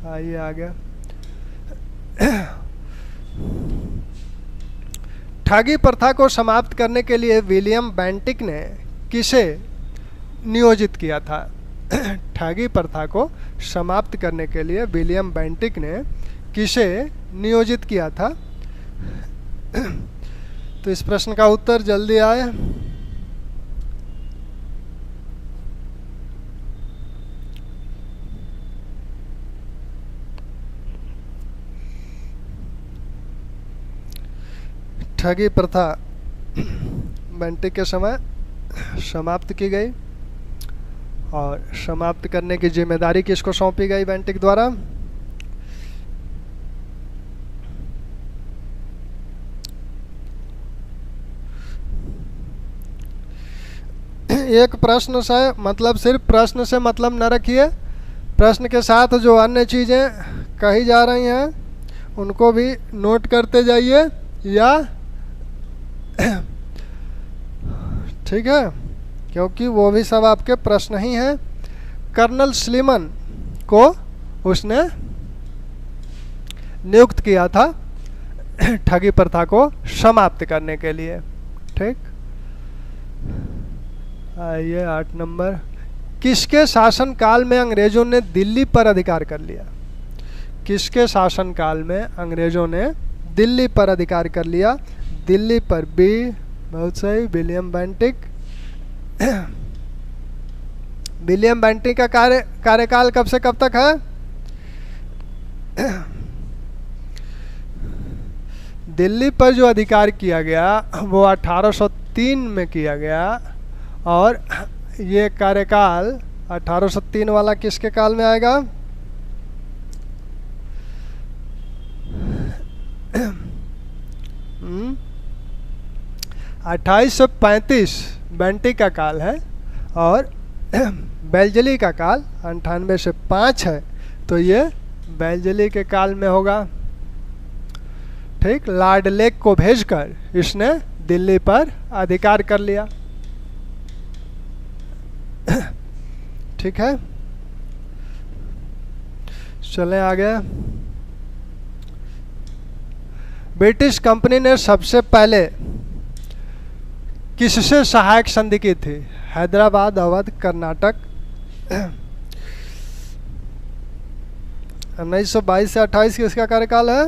Speaker 1: आइए आगे। ठगी प्रथा को समाप्त करने के लिए विलियम बेंटिक ने किसे नियोजित किया था? ठगी प्रथा को समाप्त करने के लिए विलियम बेंटिक ने किसे नियोजित किया था? तो इस प्रश्न का उत्तर जल्दी आए। ठगी प्रथा बेंटिक के समय समाप्त की गई और समाप्त करने की जिम्मेदारी किसको सौंपी गई बेंटिक द्वारा? एक प्रश्न से मतलब सिर्फ प्रश्न से मतलब न रखिए, प्रश्न के साथ जो अन्य चीज़ें कही जा रही हैं उनको भी नोट करते जाइए, या ठीक है, क्योंकि वो भी सब आपके प्रश्न ही हैं। कर्नल स्लीमन को उसने नियुक्त किया था ठगी प्रथा को समाप्त करने के लिए। ठीक, आइए 8 नंबर। किसके शासनकाल में अंग्रेजों ने दिल्ली पर अधिकार कर लिया? किसके शासनकाल में अंग्रेजों ने दिल्ली पर अधिकार कर लिया? दिल्ली पर बी, बहुत सही, विलियम बेंटिक। विलियम बेंटिक का कार्यकाल कब से कब तक है? दिल्ली पर जो अधिकार किया गया वो 1803 में किया गया, और ये कार्यकाल 1803 वाला किसके काल में आएगा? हम्म 2835 बेंटिक का काल है, और बेल्जली का काल 98 से 5 है, तो ये बेल्जली के काल में होगा। ठीक, लॉर्ड लेक को भेजकर इसने दिल्ली पर अधिकार कर लिया। ठीक है, चलें आगे। ब्रिटिश कंपनी ने सबसे पहले किससे सहायक संधि की थी? हैदराबाद, अवध, कर्नाटक। 1922 से 28 किसका कार्यकाल है?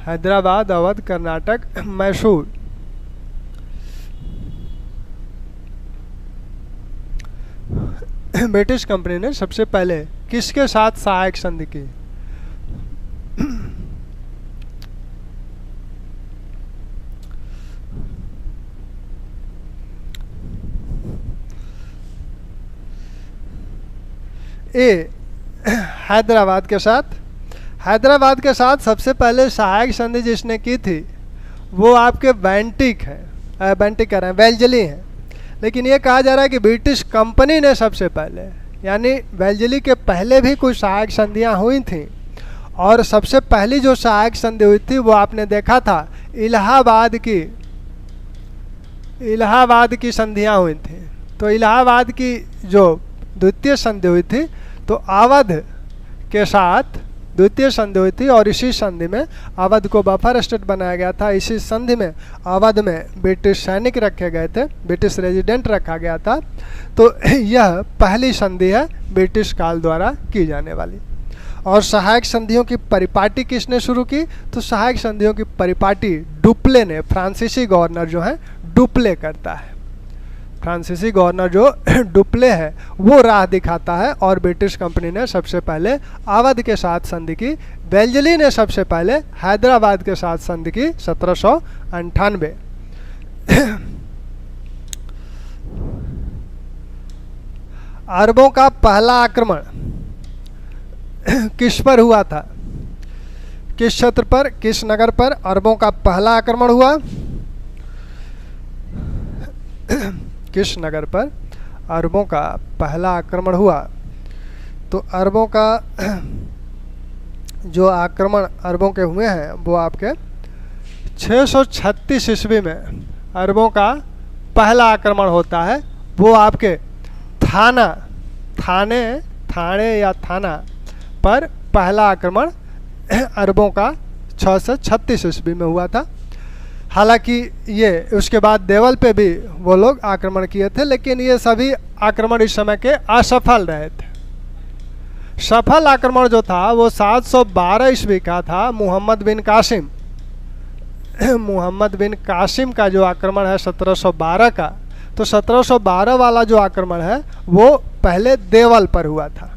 Speaker 1: हैदराबाद, अवध, कर्नाटक, मैसूर। ब्रिटिश कंपनी ने सबसे पहले किसके साथ सहायक संधि की? ए, हैदराबाद के साथ। हैदराबाद के साथ सबसे पहले सहायक संधि जिसने की थी वो आपके बेंटिक है, बेंटिक कह रहे हैं, बेल्जली हैं। लेकिन ये कहा जा रहा है कि ब्रिटिश कंपनी ने सबसे पहले, यानी बेल्जली के पहले भी कुछ सहायक संधियां हुई थी, और सबसे पहली जो सहायक संधि हुई थी वो आपने देखा था इलाहाबाद की संधियां हुई थी। तो इलाहाबाद की जो द्वितीय संधि हुई थी तो अवध के साथ द्वितीय संधि हुई थी, और इसी संधि में अवध को बफर स्टेट बनाया गया था। इसी संधि में अवध में ब्रिटिश सैनिक रखे गए थे, ब्रिटिश रेजिडेंट रखा गया था। तो यह पहली संधि है ब्रिटिश काल द्वारा की जाने वाली। और सहायक संधियों की परिपाटी किसने शुरू की? तो सहायक संधियों की परिपाटी डुप्ले ने, फ्रांसीसी गवर्नर जो है डुप्ले करता है। फ्रांसीसी गवर्नर जो डुप्ले है वो राह दिखाता है, और ब्रिटिश कंपनी ने सबसे पहले अवध के साथ संधि की। बेल्जली ने सबसे पहले हैदराबाद के साथ संधि की 1798। अरबों का पहला आक्रमण किस पर हुआ था? किस क्षेत्र पर, किस नगर पर अरबों का पहला आक्रमण हुआ? किस नगर पर अरबों का पहला आक्रमण हुआ? तो अरबों का जो आक्रमण अरबों के हुए हैं वो आपके 636 ईस्वी में अरबों का पहला आक्रमण होता है। वो आपके थाने या थाना पर पहला आक्रमण अरबों का 636 ईस्वी में हुआ था। हालांकि ये उसके बाद देवल पे भी वो लोग आक्रमण किए थे, लेकिन ये सभी आक्रमण इस समय के असफल रहे थे। सफल आक्रमण जो था वो 712 ईस्वी का था, मोहम्मद बिन कासिम। मोहम्मद बिन कासिम का जो आक्रमण है 1712 का, तो 1712 वाला जो आक्रमण है वो पहले देवल पर हुआ था।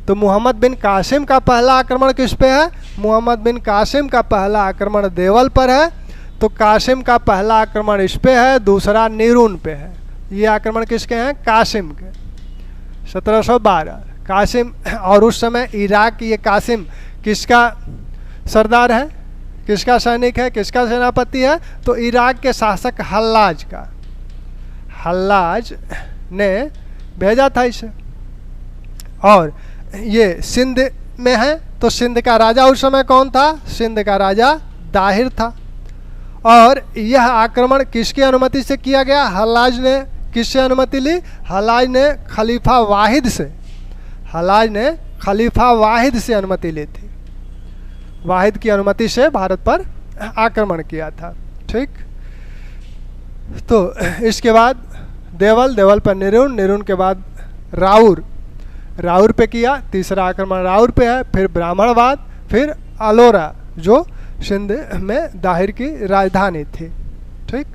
Speaker 1: तो मोहम्मद बिन कासिम का पहला आक्रमण किस पे है? मोहम्मद बिन कासिम का पहला आक्रमण देवल पर है। तो कासिम का पहला आक्रमण इस पे है, दूसरा नीरून पे है। ये आक्रमण किसके हैं? कासिम के। 1712 कासिम। और उस समय इराक, ये कासिम किसका सरदार है, किसका सैनिक है, किसका सेनापति है? तो इराक के शासक हल्लाज का। हल्लाज ने भेजा था इसे। और ये सिंध में है, तो सिंध का राजा उस समय कौन था? सिंध का राजा दाहिर था। और यह आक्रमण किसकी अनुमति से किया गया? हल्लाज ने किससे अनुमति ली? हल्लाज ने खलीफा वाहिद से। हल्लाज ने खलीफा वाहिद से अनुमति ली थी। वाहिद की अनुमति से भारत पर आक्रमण किया था। ठीक। तो इसके बाद देवल, देवल पर नीरून, नीरून के बाद राउर, राउर पे किया। तीसरा आक्रमण राउर पे है। फिर ब्राह्मणवाद, फिर अलोरा जो सिंध में दाहिर की राजधानी थी। ठीक।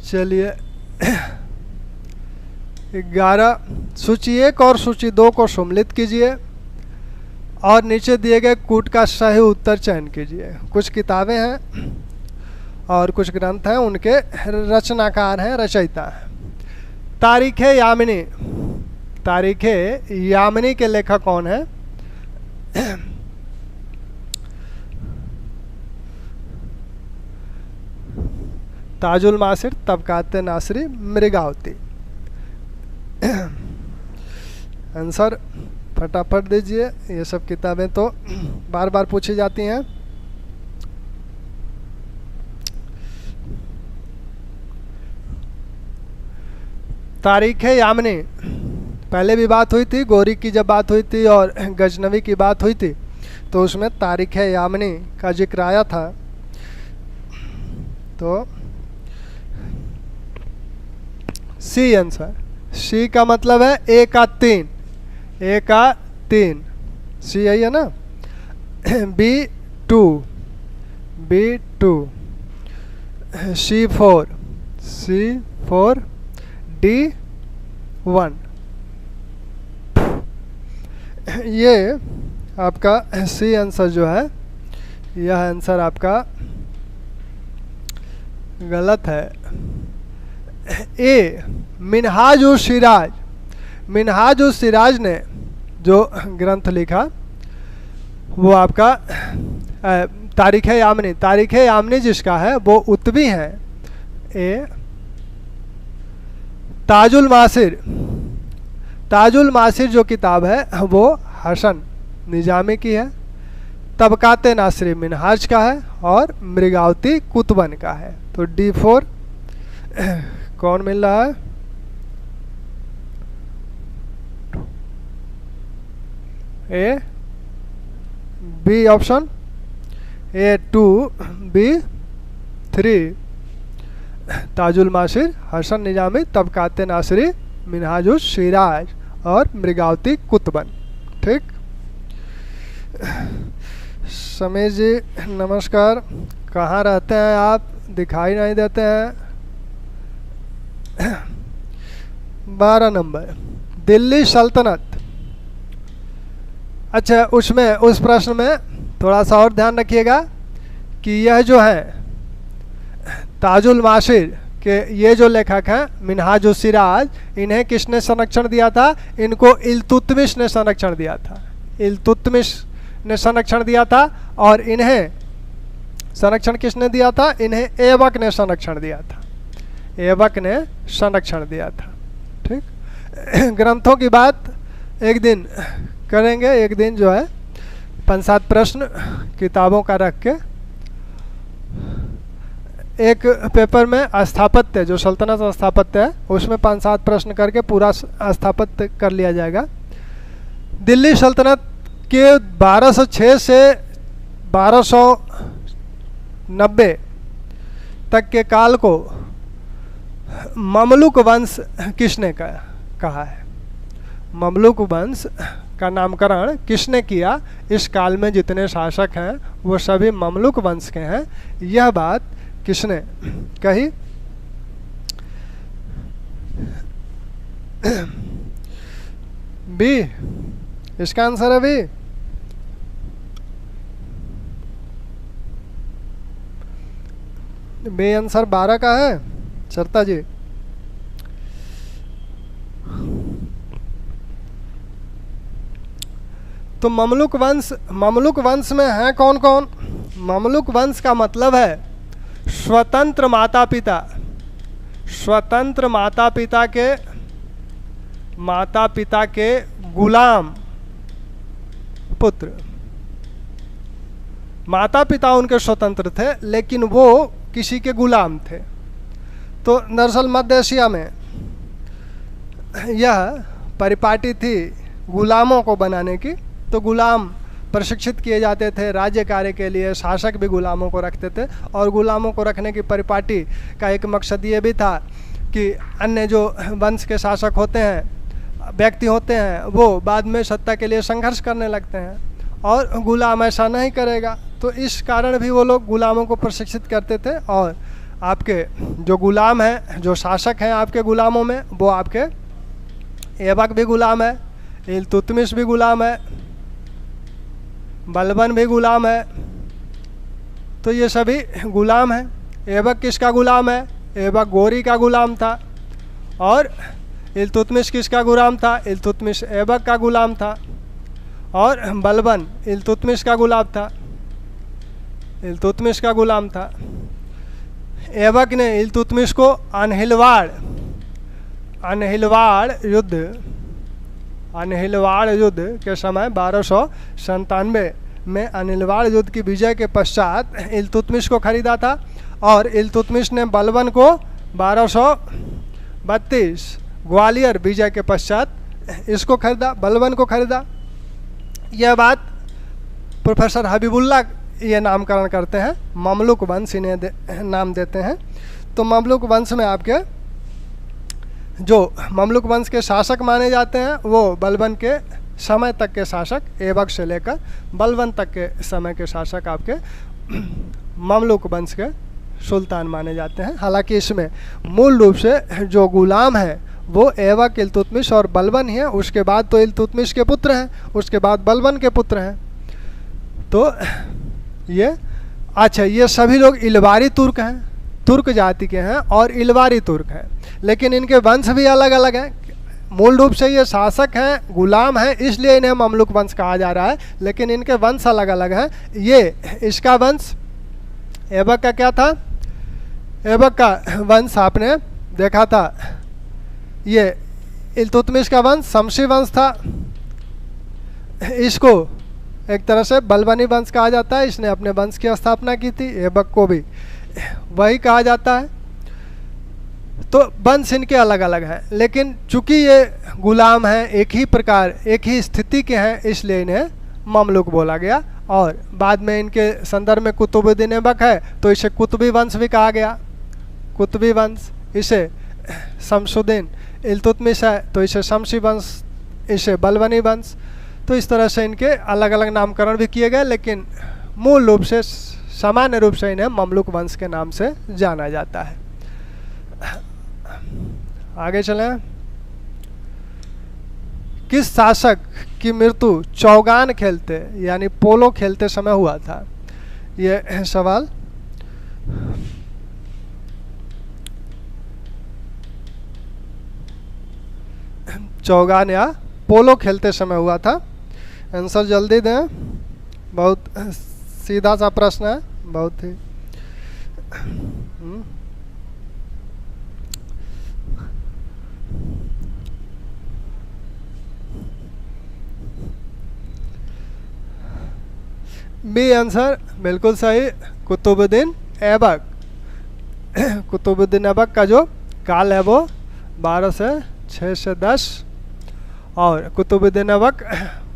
Speaker 1: चलिए 11 सूची 1 और सूची 2 को सम्मिलित कीजिए और नीचे दिए गए कूट का सही उत्तर चयन कीजिए। कुछ किताबें हैं और कुछ ग्रंथ हैं, उनके रचनाकार हैं, रचयिता हैं। तारीख यामिनी, तारीख यामिनी के लेखक कौन है? ताजुल मासिर, तबकात नासरी, मृगावती। आंसर फटाफट दीजिए। ये सब किताबें तो बार बार पूछी जाती हैं। तारीख यामिनी, पहले भी बात हुई थी, गौरी की जब बात हुई थी और गजनवी की बात हुई थी, तो उसमें तारीख यामिनी का जिक्र आया था। तो सी आंसर। सी का मतलब है ए का 3, ए का 3, सी यही है ना। B2, B2, C4, C4, D1। ये आपका सी आंसर जो है, यह आंसर आपका गलत है। ए मिनहाजुस सिराज, मिनहाजुस सिराज ने जो ग्रंथ लिखा वो आपका तारीख यामिनी, तारीख यामिनी जिसका है वो उत्वी है। ए ताजुल मासिर, ताजुल मासिर जो किताब है वो हसन निजामी की है। तबकात नासरी मिनहाज का है और मृगावती कुतबन का है। तो D4 कौन मिल रहा है? A, B option, A2, B3, Tajul Masir, Hasan Nizami, Tabaqat Nasiri, Minhajus Siraj और मृगावती कुतबन। ठीक। समीर जी नमस्कार, कहाँ रहते हैं आप? दिखाई नहीं देते हैं। 12 नंबर दिल्ली सल्तनत। अच्छा, उसमें उस प्रश्न में थोड़ा सा और ध्यान रखिएगा कि यह जो है ताजुल मासिर के ये जो लेखक हैं मिनहाजुस सिराज, इन्हें किसने संरक्षण दिया था? इनको इल्तुतमिश ने संरक्षण दिया था। इल्तुतमिश ने संरक्षण दिया था। और इन्हें संरक्षण किसने दिया था? इन्हें ऐबक ने संरक्षण दिया था। ऐबक ने संरक्षण दिया था। ठीक। ग्रंथों की बात एक दिन करेंगे। एक दिन जो है 5-7 प्रश्न किताबों का रख के एक पेपर में स्थापत्य, जो सल्तनत स्थापत्य है उसमें 5-7 प्रश्न करके पूरा स्थापत्य कर लिया जाएगा। दिल्ली सल्तनत के 1206 से 1290 तक के काल को ममलुक वंश किसने कहा है? ममलुक वंश का नामकरण किसने किया? इस काल में जितने शासक हैं वो सभी ममलुक वंश के हैं। यह बात किसने कही? बी, इसका आंसर है बी। बी आंसर 12 का है चरता जी। तो ममलुक वंश में हैं कौन कौन? ममलुक वंश का मतलब है स्वतंत्र माता पिता के गुलाम पुत्र। माता पिता उनके स्वतंत्र थे लेकिन वो किसी के गुलाम थे। तो दरअसल मध्य एशिया में यह परिपाटी थी गुलामों को बनाने की। तो गुलाम प्रशिक्षित किए जाते थे राज्य कार्य के लिए, शासक भी गुलामों को रखते थे। और गुलामों को रखने की परिपाटी का एक मकसद ये भी था कि अन्य जो वंश के शासक होते हैं, व्यक्ति होते हैं, वो बाद में सत्ता के लिए संघर्ष करने लगते हैं और गुलाम ऐसा नहीं करेगा। तो इस कारण भी वो लोग गुलामों को प्रशिक्षित करते थे। और आपके जो गुलाम हैं, जो शासक हैं आपके गुलामों में, वो आपके ऐबक भी गुलाम है, इल्तुतमिश भी गुलाम है, बलबन भी गुलाम है। तो ये सभी गुलाम हैं। ऐबक किसका गुलाम है? ऐबक गोरी का गुलाम था। और इल्तुतमिश किसका गुलाम था? इल्तुतमिश ऐबक का गुलाम था। और बलबन इल्तुतमिश का गुलाम था, इल्तुतमिश का गुलाम था। ऐबक ने इल्तुतमिश को अनहिलवाड़ युद्ध के समय 1297 में अनहिलवाड़ युद्ध की विजय के पश्चात इल्तुतमिश को खरीदा था। और इल्तुतमिश ने बलबन को 1232 ग्वालियर विजय के पश्चात इसको खरीदा, बलबन को खरीदा। यह बात प्रोफेसर हबीबुल्ला ये नामकरण करते हैं, ममलुक वंश इन्हें नाम देते हैं। तो ममलुक वंश में आपके जो ममलुक वंश के शासक माने जाते हैं वो बलबन के समय तक के शासक, ऐबक से लेकर बलबन तक के समय के शासक आपके ममलुक वंश के सुल्तान माने जाते हैं। हालांकि इसमें मूल रूप से जो गुलाम है वो ऐबक, इल्तुतमिश और बलबन ही है। उसके बाद तो इल्तुतमिश के पुत्र हैं, उसके बाद बलबन के पुत्र हैं। तो ये अच्छा, ये सभी लोग इलवारी तुर्क हैं, तुर्क जाति के हैं और इलवारी तुर्क हैं। लेकिन इनके वंश भी अलग अलग हैं। मूल रूप से ये शासक हैं, गुलाम हैं, इसलिए इन्हें ममलुक वंश कहा जा रहा है। लेकिन इनके वंश अलग अलग हैं। ये इसका वंश ऐबक का क्या था? ऐबक का वंश आपने देखा था, ये इल्तुतमिश का वंश शमशी वंश था। इसको एक तरह से बलबनी वंश कहा जाता है। इसने अपने वंश की स्थापना की थी। ऐबक को भी वही कहा जाता है। तो वंश इनके अलग अलग हैं, लेकिन चूंकि ये गुलाम हैं, एक ही प्रकार, एक ही स्थिति के हैं, इसलिए इन्हें ममलुक बोला गया। और बाद में इनके संदर्भ में कुतुबुद्दीन ऐबक है तो इसे कुतुबी वंश भी कहा गया, कुतुबी वंश। इसे शमसुद्दीन इल्तुतमिश है तो इसे शमशी वंश, इसे बलबनी वंश। तो इस तरह से इनके अलग अलग नामकरण भी किए गए, लेकिन मूल रूप से सामान्य रूप से इन्हें ममलुक वंश के नाम से जाना जाता है। आगे चलें। किस शासक की मृत्यु चौगान खेलते यानी पोलो खेलते समय हुआ था? ये सवाल चौगान या पोलो खेलते समय हुआ था। आंसर जल्दी दें, बहुत सीधा सा प्रश्न है, बहुत ही। बी आंसर बिल्कुल सही, कुतुबुद्दीन ऐबक। कुतुबुद्दीन ऐबक का जो काल है वो 12 से 6 से 10 और कुतुबुद्दीन ऐबक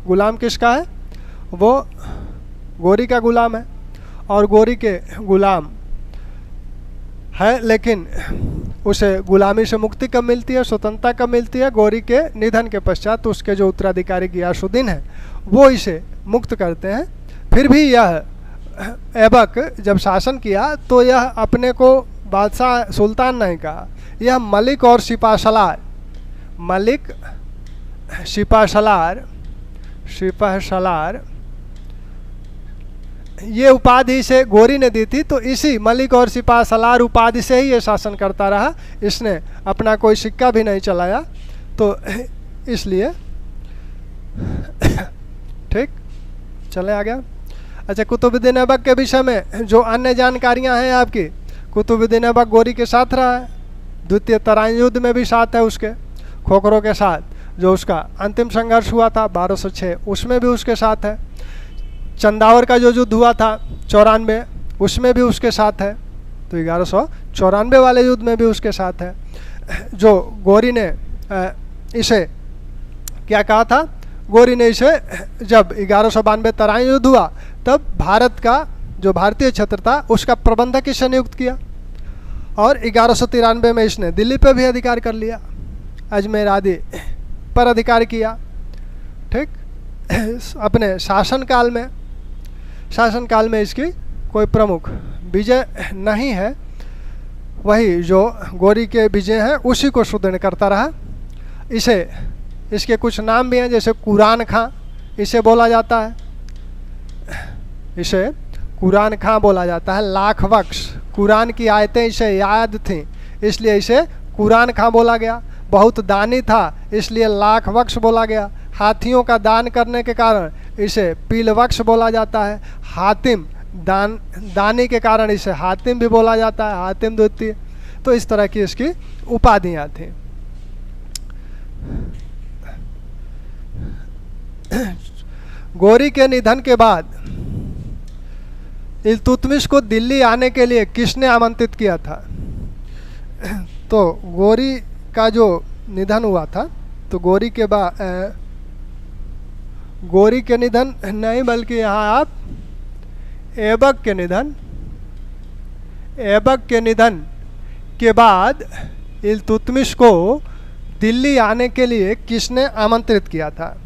Speaker 1: गुलाम किसका है? वो गोरी का गुलाम है, और गोरी के गुलाम है, लेकिन उसे गुलामी से मुक्ति कब मिलती है, स्वतंत्रता कब मिलती है? गोरी के निधन के पश्चात उसके जो उत्तराधिकारी गियासुद्दीन है वो इसे मुक्त करते हैं। फिर भी यह ऐबक जब शासन किया तो यह अपने को बादशाह सुल्तान नहीं कहा, यह मलिक और सिपाहसलार, मलिक सिपाहसलार ये उपाधि से गोरी ने दी थी। तो इसी मलिक और सिपाहसलार उपाधि से ही ये शासन करता रहा, इसने अपना कोई सिक्का भी नहीं चलाया। तो इसलिए ठीक, चले आ गया। अच्छा, कुतुबुद्दीन ऐबक के विषय में जो अन्य जानकारियां हैं आपकी, कुतुबुद्दीन ऐबक गोरी के साथ रहा है, द्वितीय तराइन युद्ध में भी साथ है उसके, खोखरों के साथ जो उसका अंतिम संघर्ष हुआ था 1206 उसमें भी उसके साथ है, चंदावर का जो युद्ध हुआ था 94 उसमें भी उसके साथ है, तो 1194 वाले युद्ध में भी उसके साथ है। जो गोरी ने इसे क्या कहा था, गोरी ने इसे जब 1192 तराइन युद्ध हुआ तब भारत का जो भारतीय क्षेत्र था उसका प्रबंधक इसे नियुक्त किया, और 1193 में इसने दिल्ली पे भी अधिकार कर लिया, अजमेर आदि पर अधिकार किया। ठीक, अपने शासनकाल में इसकी कोई प्रमुख विजय नहीं है, वही जो गोरी के विजय हैं उसी को सुदृढ़ करता रहा। इसके कुछ नाम भी हैं, जैसे कुरान खां इसे बोला जाता है, इसे कुरान खां बोला जाता है। लाख बख्श, कुरान की आयतें इसे याद थीं इसलिए इसे कुरान खां बोला गया। बहुत दानी था इसलिए लाख बख्श बोला गया। हाथियों का दान करने के कारण इसे पील बख्श बोला जाता है। हातिम, दानी के कारण इसे हातिम भी बोला जाता है, हातिम द्वितीय। तो इस तरह की इसकी उपाधियाँ थीं। गोरी के निधन के बाद इल्तुतमिश को दिल्ली आने के लिए किसने आमंत्रित किया था? तो गोरी का जो निधन हुआ था, तो गोरी के निधन नहीं, बल्कि यहाँ आप ऐबक के निधन के बाद इल्तुतमिश को दिल्ली आने के लिए किसने आमंत्रित किया था?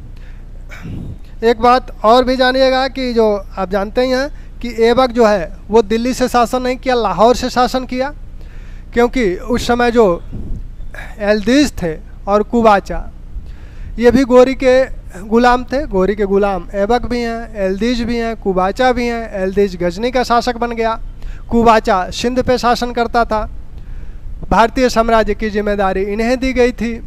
Speaker 1: एक बात और भी जानिएगा कि जो आप जानते ही हैं कि ऐबक जो है वो दिल्ली से शासन नहीं किया, लाहौर से शासन किया, क्योंकि उस समय जो एल्दीज थे और कुबाचा ये भी गोरी के गुलाम थे। गोरी के गुलाम ऐबक भी हैं, एल्दीज भी हैं, कुबाचा भी हैं। एल्दीज गजनी का शासक बन गया, कुबाचा सिंध पे शासन करता था। भारतीय साम्राज्य की जिम्मेदारी इन्हें दी गई थी,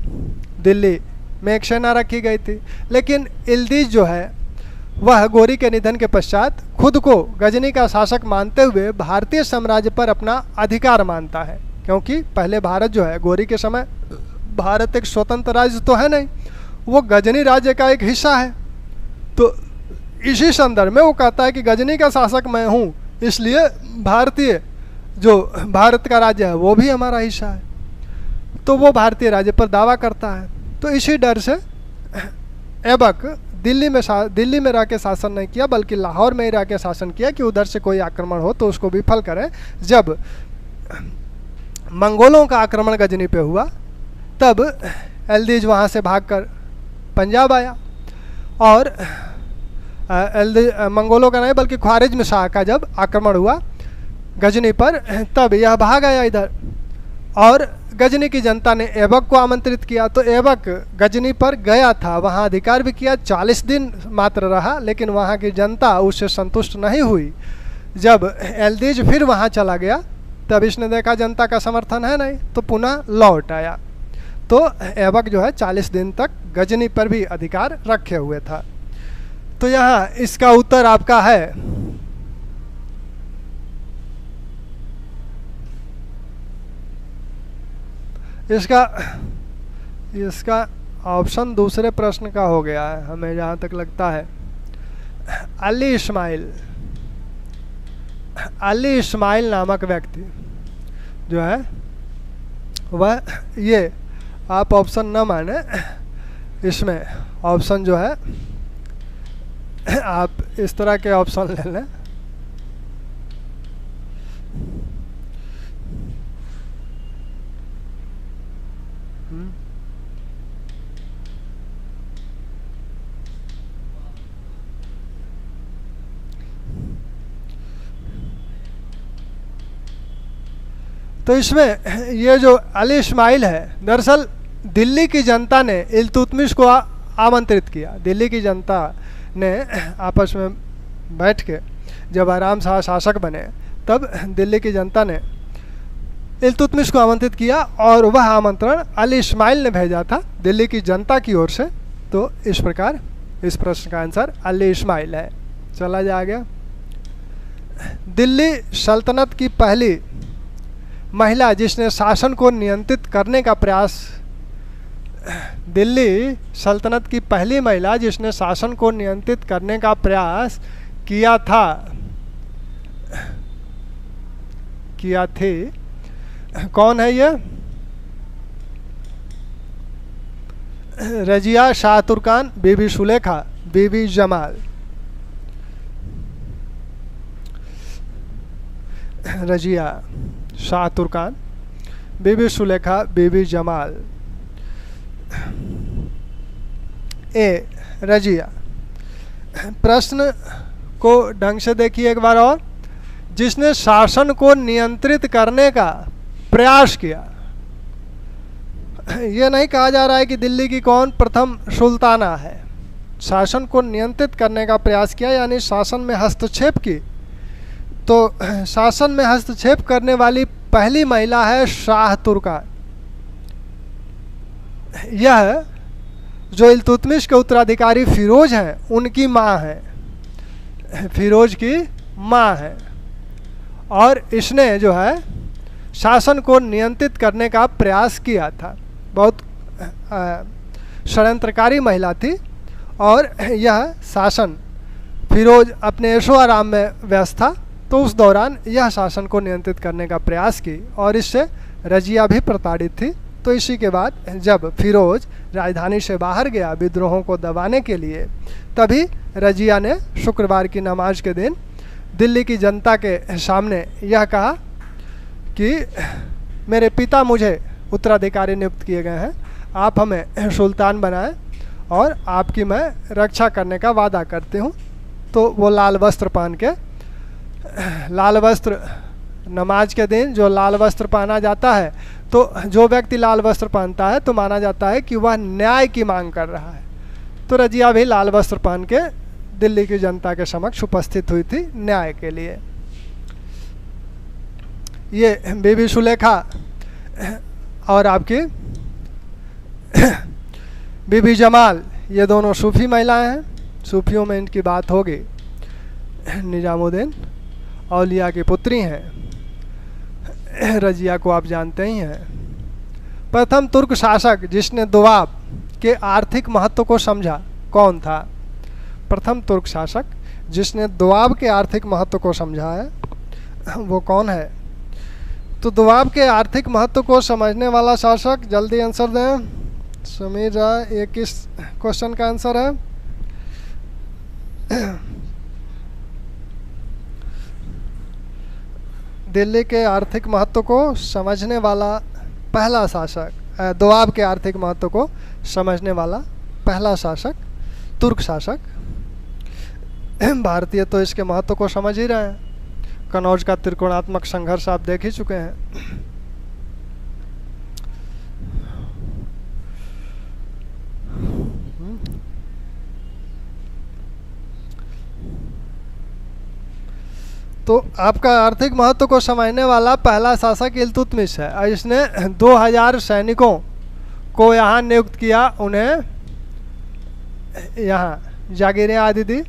Speaker 1: दिल्ली में एक सेना रखी गई थी। लेकिन एल्दीज जो है वह गोरी के निधन के पश्चात खुद को गजनी का शासक मानते हुए भारतीय साम्राज्य पर अपना अधिकार मानता है, क्योंकि पहले भारत जो है, गोरी के समय भारत एक स्वतंत्र राज्य तो है नहीं, वो गजनी राज्य का एक हिस्सा है। तो इसी संदर्भ में वो कहता है कि गजनी का शासक मैं हूँ, इसलिए भारतीय जो भारत का राज्य है वो भी हमारा हिस्सा है। तो वो भारतीय राज्य पर दावा करता है। तो इसी डर से ऐबक दिल्ली में रह के शासन नहीं किया, बल्कि लाहौर में ही रह के शासन किया कि उधर से कोई आक्रमण हो तो उसको विफल करें। जब मंगोलों का आक्रमण गजनी पे हुआ तब एल्दीज वहाँ से भागकर पंजाब आया, और मंगोलों का नहीं बल्कि ख्वारिज्म शाह का जब आक्रमण हुआ गजनी पर तब यह भाग आया इधर, और गजनी की जनता ने ऐबक को आमंत्रित किया। तो ऐबक गजनी पर गया था, वहाँ अधिकार भी किया, 40 दिन मात्र रहा, लेकिन वहाँ की जनता उससे संतुष्ट नहीं हुई। जब एल्दीज फिर वहाँ चला गया तब इसने देखा जनता का समर्थन है नहीं, तो पुनः लौट आया। तो ऐबक जो है 40 दिन तक गजनी पर भी अधिकार रखे हुए था। तो यहाँ इसका उत्तर आपका है इसका ऑप्शन दूसरे प्रश्न का हो गया है, हमें जहाँ तक लगता है। अली इस्माइल नामक व्यक्ति जो है वह, ये आप ऑप्शन न माने, इसमें ऑप्शन जो है आप इस तरह के ऑप्शन ले लें। तो इसमें ये जो अली इस्माइल है, दरअसल दिल्ली की जनता ने इल्तुतमिश को आमंत्रित किया। दिल्ली की जनता ने आपस में बैठ के जब आराम शाह शासक बने, तब दिल्ली की जनता ने इल्तुतमिश को आमंत्रित किया और वह आमंत्रण अली इस्माइल ने भेजा था दिल्ली की जनता की ओर से। तो इस प्रकार इस प्रश्न का आंसर अली इस्माइल है। चला जा गया। दिल्ली सल्तनत की पहली महिला जिसने शासन को नियंत्रित करने का प्रयास, दिल्ली सल्तनत की पहली महिला जिसने शासन को नियंत्रित करने का प्रयास किया थी, कौन है ये? रजिया शाह तुर्कान, बीबी सुलेखा, बीबी जमाल। रजिया शाह तुर्कान, बीबी सुलेखा, बीबी जमाल। ए रजिया। प्रश्न को ढंग से देखिए एक बार और। जिसने शासन को नियंत्रित करने का प्रयास किया, यह नहीं कहा जा रहा है कि दिल्ली की कौन प्रथम सुल्ताना है। शासन को नियंत्रित करने का प्रयास किया यानी शासन में हस्तक्षेप की। तो शासन में हस्तक्षेप करने वाली पहली महिला है शाह तुर्कान। यह जो इल्तुतमिश के उत्तराधिकारी फिरोज हैं, उनकी माँ है, फिरोज की माँ है। और इसने जो है शासन को नियंत्रित करने का प्रयास किया था। बहुत षड्यंत्रकारी महिला थी और यह शासन, फिरोज अपने ऐशो आराम में व्यस्त था, तो उस दौरान यह शासन को नियंत्रित करने का प्रयास की और इससे रजिया भी प्रताड़ित थी। तो इसी के बाद जब फिरोज राजधानी से बाहर गया विद्रोहों को दबाने के लिए, तभी रजिया ने शुक्रवार की नमाज के दिन दिल्ली की जनता के सामने यह कहा कि मेरे पिता मुझे उत्तराधिकारी नियुक्त किए गए हैं, आप हमें सुल्तान बनाएं और आपकी मैं रक्षा करने का वादा करती हूँ। तो वो लाल वस्त्र पहन के, लाल वस्त्र नमाज के दिन जो लाल वस्त्र पहना जाता है, तो जो व्यक्ति लाल वस्त्र पहनता है तो माना जाता है कि वह न्याय की मांग कर रहा है। तो रजिया भी लाल वस्त्र पहन के दिल्ली की जनता के समक्ष उपस्थित हुई थी न्याय के लिए। ये बीबी सुलेखा और आपकी बीबी जमाल, ये दोनों सूफी महिलाएं हैं। सूफियों में इनकी बात होगी। निजामुद्दीन औलिया की पुत्री हैं। रजिया को आप जानते ही हैं। प्रथम तुर्क शासक जिसने दोआब के आर्थिक महत्व को समझा, कौन था? प्रथम तुर्क शासक जिसने दोआब के आर्थिक महत्व को समझा है, वो कौन है? तो दोआब के आर्थिक महत्व को समझने वाला शासक, जल्दी आंसर दें। समीर राय, ये किस क्वेश्चन का आंसर है? दिल्ली के आर्थिक महत्व को समझने वाला पहला शासक, दोआब के आर्थिक महत्व को समझने वाला पहला शासक तुर्क शासक। भारतीय तो इसके महत्व को समझ ही रहे हैं। कनौज का त्रिकोणात्मक संघर्ष आप देख ही चुके हैं। तो आपका आर्थिक महत्व को समझने वाला पहला शासक इल्तुतमिश है और इसने 2000 सैनिकों को यहाँ नियुक्त किया, उन्हें यहाँ जागीरें आदि दी।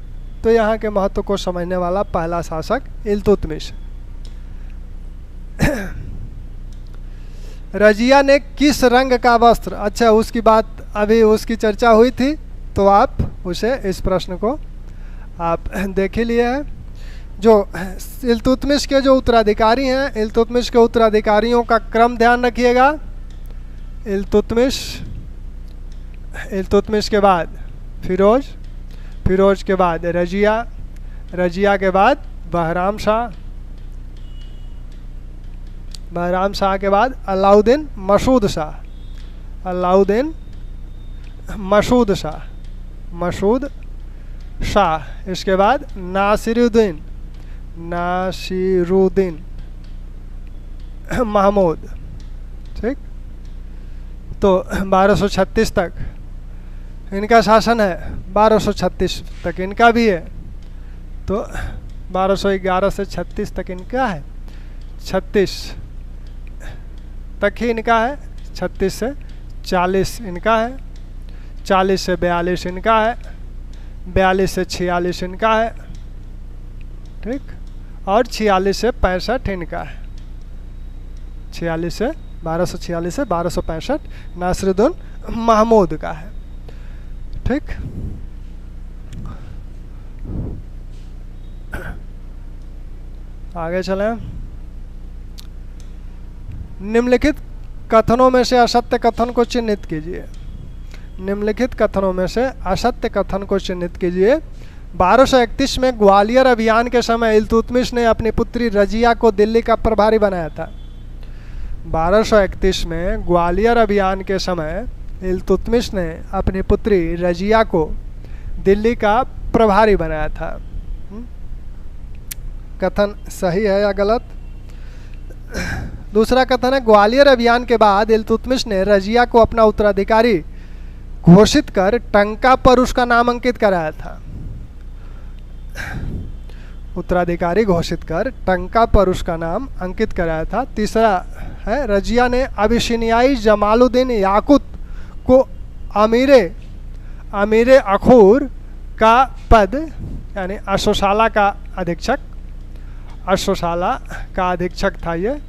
Speaker 1: तो यहाँ के महत्व को समझने वाला पहला शासक इल्तुतमिश। रजिया ने किस रंग का वस्त्र, अच्छा उसकी बात अभी उसकी चर्चा हुई थी, तो आप उसे इस प्रश्न को आप देख ही लिए हैं। जो इल्तुतमिश के जो उत्तराधिकारी हैं, इल्तुतमिश के उत्तराधिकारियों का क्रम ध्यान रखिएगा। इल्तुतमिश के बाद फिरोज फिरोज के बाद रजिया, रजिया के बाद बहराम शाह, बहराम शाह के बाद अलाउद्दीन मसूद शाह, अलाउद्दीन मसूद शाह, मसूद शाह। इसके बाद नासिरुद्दीन, नासिरुद्दीन महमूद। ठीक, तो 1236 तक इनका शासन है, 1236 तक इनका भी है। तो 1211 से 36 तक इनका है, 36 तक ही इनका है, 36 से 40 इनका है, 40 से 42 इनका है, 42 से 46 इनका है। ठीक, और 46 से 65 इनका है, 46 से 1246 से 1265 नासिरुद्दीन महमूद का है। ठीक, आगे चलें। निम्नलिखित कथनों में से असत्य कथन को चिन्हित कीजिए। निम्नलिखित कथनों में से असत्य कथन को चिन्हित कीजिए। 1231 में ग्वालियर अभियान के समय इल्तुतमिश ने अपनी पुत्री रजिया को दिल्ली का प्रभारी बनाया था। 1231 में ग्वालियर अभियान के समय इल्तुतमिश ने अपनी पुत्री रजिया को दिल्ली का प्रभारी बनाया था। कथन सही है या गलत? दूसरा कथन है, ग्वालियर अभियान के बाद इल्तुतमिश ने रजिया को अपना उत्तराधिकारी घोषित कर टंका पर उसका नाम अंकित कराया था। उत्तराधिकारी घोषित कर टंका पर उसका नाम अंकित कराया था। तीसरा है, रजिया ने अबिसिनियाई जमालुद्दीन याकूत को अमीरे अखूर का पद, यानी अश्वशाला का अधीक्षक, अश्वशाला का अधीक्षक था ये,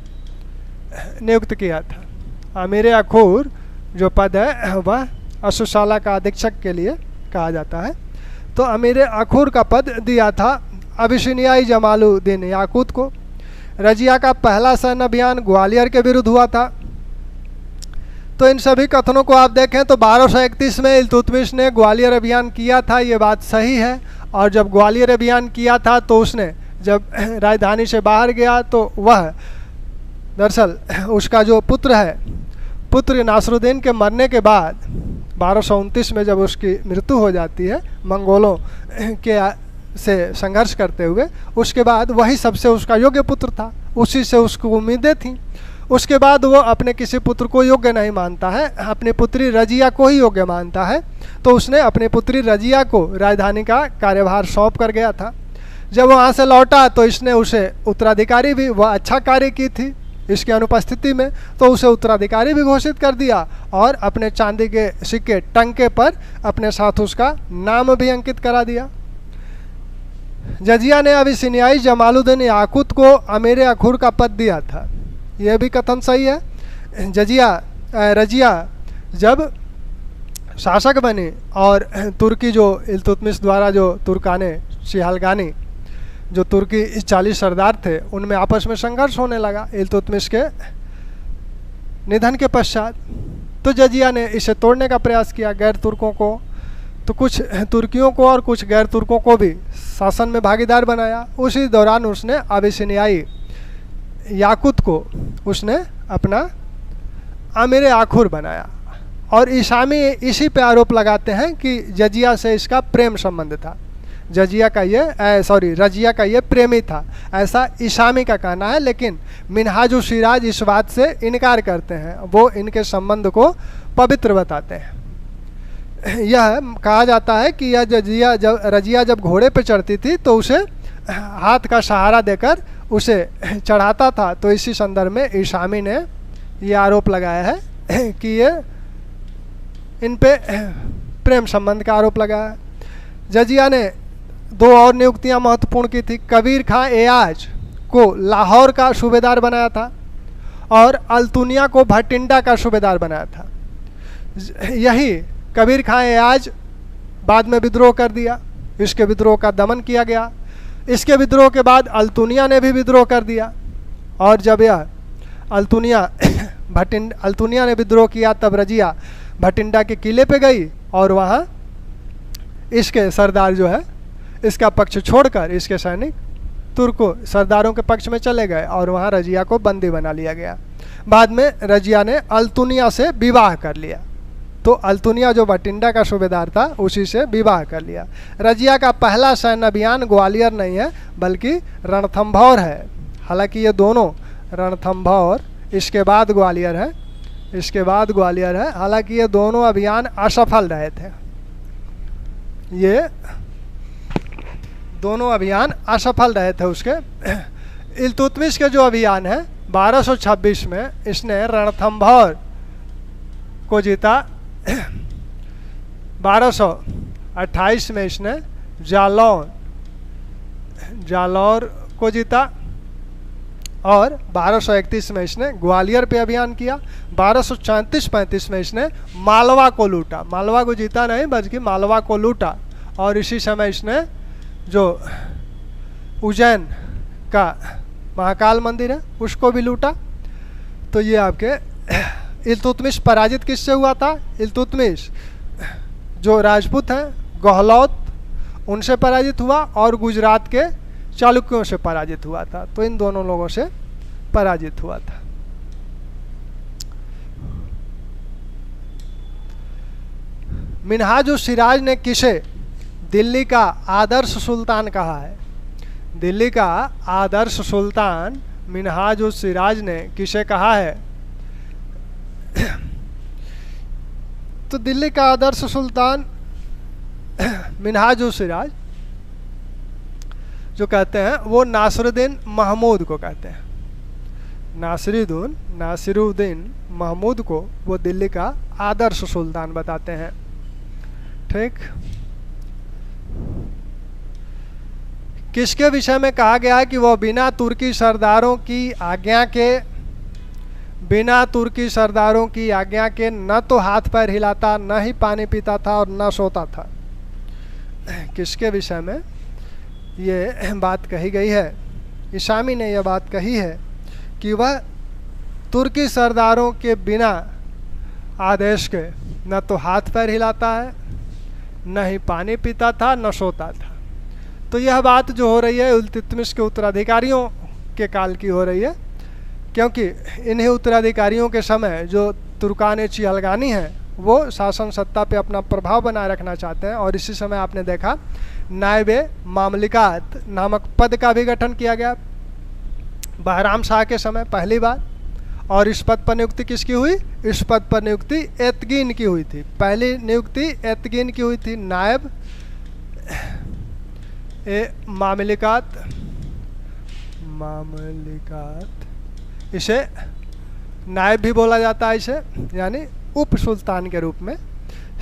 Speaker 1: नियुक्त किया था। अमीर अखूर जो पद है वह अश्वशाला का अधीक्षक के लिए कहा जाता है। तो अमीर अखूर का पद दिया था अबिसिनियाई जमालुद्दीन याकूत को। रजिया का पहला सैन्य अभियान ग्वालियर के विरुद्ध हुआ था। तो इन सभी कथनों को आप देखें तो 1231 में इल्तुतमिश ने ग्वालियर अभियान किया था, ये बात सही है। और जब ग्वालियर अभियान किया था तो उसने जब राजधानी से बाहर गया तो वह दरअसल उसका जो पुत्र है, पुत्र नासिरुद्दीन के मरने के बाद 1229 में जब उसकी मृत्यु हो जाती है मंगोलों के से संघर्ष करते हुए, उसके बाद वही सबसे उसका योग्य पुत्र था, उसी से उसको उम्मीदें थीं। उसके बाद वो अपने किसी पुत्र को योग्य नहीं मानता है, अपनी पुत्री रजिया को ही योग्य मानता है। तो उसने अपनी पुत्री रजिया को राजधानी का कार्यभार सौंप कर गया था। जब वहाँ से लौटा तो इसने उसे उत्तराधिकारी भी, वह अच्छा कार्य की थी इसकी अनुपस्थिति में, तो उसे उत्तराधिकारी भी घोषित कर दिया और अपने चांदी के सिक्के टंके पर अपने साथ उसका नाम भी अंकित करा दिया। जजिया ने अबिसिनियाई जमालुद्दीन याकूत को अमीर अखूर का पद दिया था, यह भी कथन सही है। रजिया जब शासक बनी और तुर्की जो इल्तुतमिश द्वारा जो तुर्काने शिहालगानी जो तुर्की 40 सरदार थे उनमें आपस में संघर्ष होने लगा इल्तुतमिश के निधन के पश्चात। तो जजिया ने इसे तोड़ने का प्रयास किया, गैर तुर्कों को, तो कुछ तुर्कियों को और कुछ गैर तुर्कों को भी शासन में भागीदार बनाया। उसी दौरान उसने अबिसिनियाई याकूत को उसने अपना अमीर अखूर बनाया। और ईसामी इसी पे आरोप लगाते हैं कि जजिया से इसका प्रेम संबंध था, रजिया का ये प्रेमी था, ऐसा ईसामी का कहना है। लेकिन मिनहाजुल सिराज इस बात से इनकार करते हैं, वो इनके संबंध को पवित्र बताते हैं। यह कहा जाता है कि यह रजिया जब घोड़े पर चढ़ती थी तो उसे हाथ का सहारा देकर उसे चढ़ाता था। तो इसी संदर्भ में ईसामी ने यह आरोप लगाया है कि ये इन पे प्रेम संबंध का आरोप लगाया। जजिया ने 2 और नियुक्तियां महत्वपूर्ण की थी। कबीर खां एयाज को लाहौर का सूबेदार बनाया था और अल्तुनिया को भटिंडा का सूबेदार बनाया था। यही कबीर खां एयाज बाद में विद्रोह कर दिया, इसके विद्रोह का दमन किया गया। इसके विद्रोह के बाद अल्तुनिया ने भी विद्रोह कर दिया और जब यह अल्तुनिया ने विद्रोह किया तब रजिया भटिंडा के किले पे गई और वहाँ इसके सरदार जो है इसका पक्ष छोड़कर इसके सैनिक तुर्कों सरदारों के पक्ष में चले गए और वहाँ रजिया को बंदी बना लिया गया। बाद में रजिया ने अल्तुनिया से विवाह कर लिया। तो अल्तुनिया जो बठिंडा का सूबेदार था उसी से विवाह कर लिया। रजिया का पहला सैन्य अभियान ग्वालियर नहीं है बल्कि रणथंभौर है। हालांकि ये दोनों रणथंभौर इसके बाद ग्वालियर है, इसके बाद ग्वालियर है। हालांकि ये दोनों अभियान असफल रहे थे, ये दोनों अभियान असफल रहे थे। उसके इल्तुतमिश के जो अभियान है 1226 में इसने रणथंभौर को जीता। 1228 में इसने जालौर को जीता और 1231 में इसने ग्वालियर पे अभियान किया। 1234-35 में इसने मालवा को लूटा, मालवा को जीता नहीं बल्कि मालवा को लूटा। और इसी समय इसने जो उज्जैन का महाकाल मंदिर है उसको भी लूटा। तो ये आपके इल्तुतमिश पराजित किससे हुआ था? इल्तुतमिश जो राजपूत हैं गहलौत उनसे पराजित हुआ और गुजरात के चालुक्यों से पराजित हुआ था। तो इन दोनों लोगों से पराजित हुआ था। मिन्हाजुस सिराज ने किसे दिल्ली का आदर्श सुल्तान कहा है? दिल्ली का आदर्श सुल्तान मिन्हाजुस सिराज ने किसे कहा है? तो दिल्ली का आदर्श सुल्तान मिन्हाजुस सिराज जो कहते हैं वो नासिरुद्दीन महमूद को कहते हैं। नासिरुद्दीन महमूद को वो दिल्ली का आदर्श सुल्तान बताते हैं। ठीक। किसके विषय में कहा गया है कि वह बिना तुर्की सरदारों की आज्ञा के न तो हाथ पैर हिलाता, न ही पानी पीता था और न सोता था? किसके विषय में ये बात कही गई है? इसामी ने यह बात कही है कि वह तुर्की सरदारों के बिना आदेश के न तो हाथ पैर हिलाता है, न ही पानी पीता था, न सोता था। तो यह बात जो हो रही है इल्तुतमिश के उत्तराधिकारियों के काल की हो रही है, क्योंकि इन्हीं उत्तराधिकारियों के समय जो तुर्कान चिहलगानी हैं वो शासन सत्ता पे अपना प्रभाव बनाए रखना चाहते हैं। और इसी समय आपने देखा नायबे मामलिकात नामक पद का भी गठन किया गया बहराम शाह के समय पहली बार। और इस पद पर नियुक्ति किसकी हुई? इस पद पर नियुक्ति एतगीन की हुई थी। पहली नियुक्ति एतगीन की हुई थी, नायब मामलिकात। इसे नायब भी बोला जाता है, इसे यानी उप सुल्तान के रूप में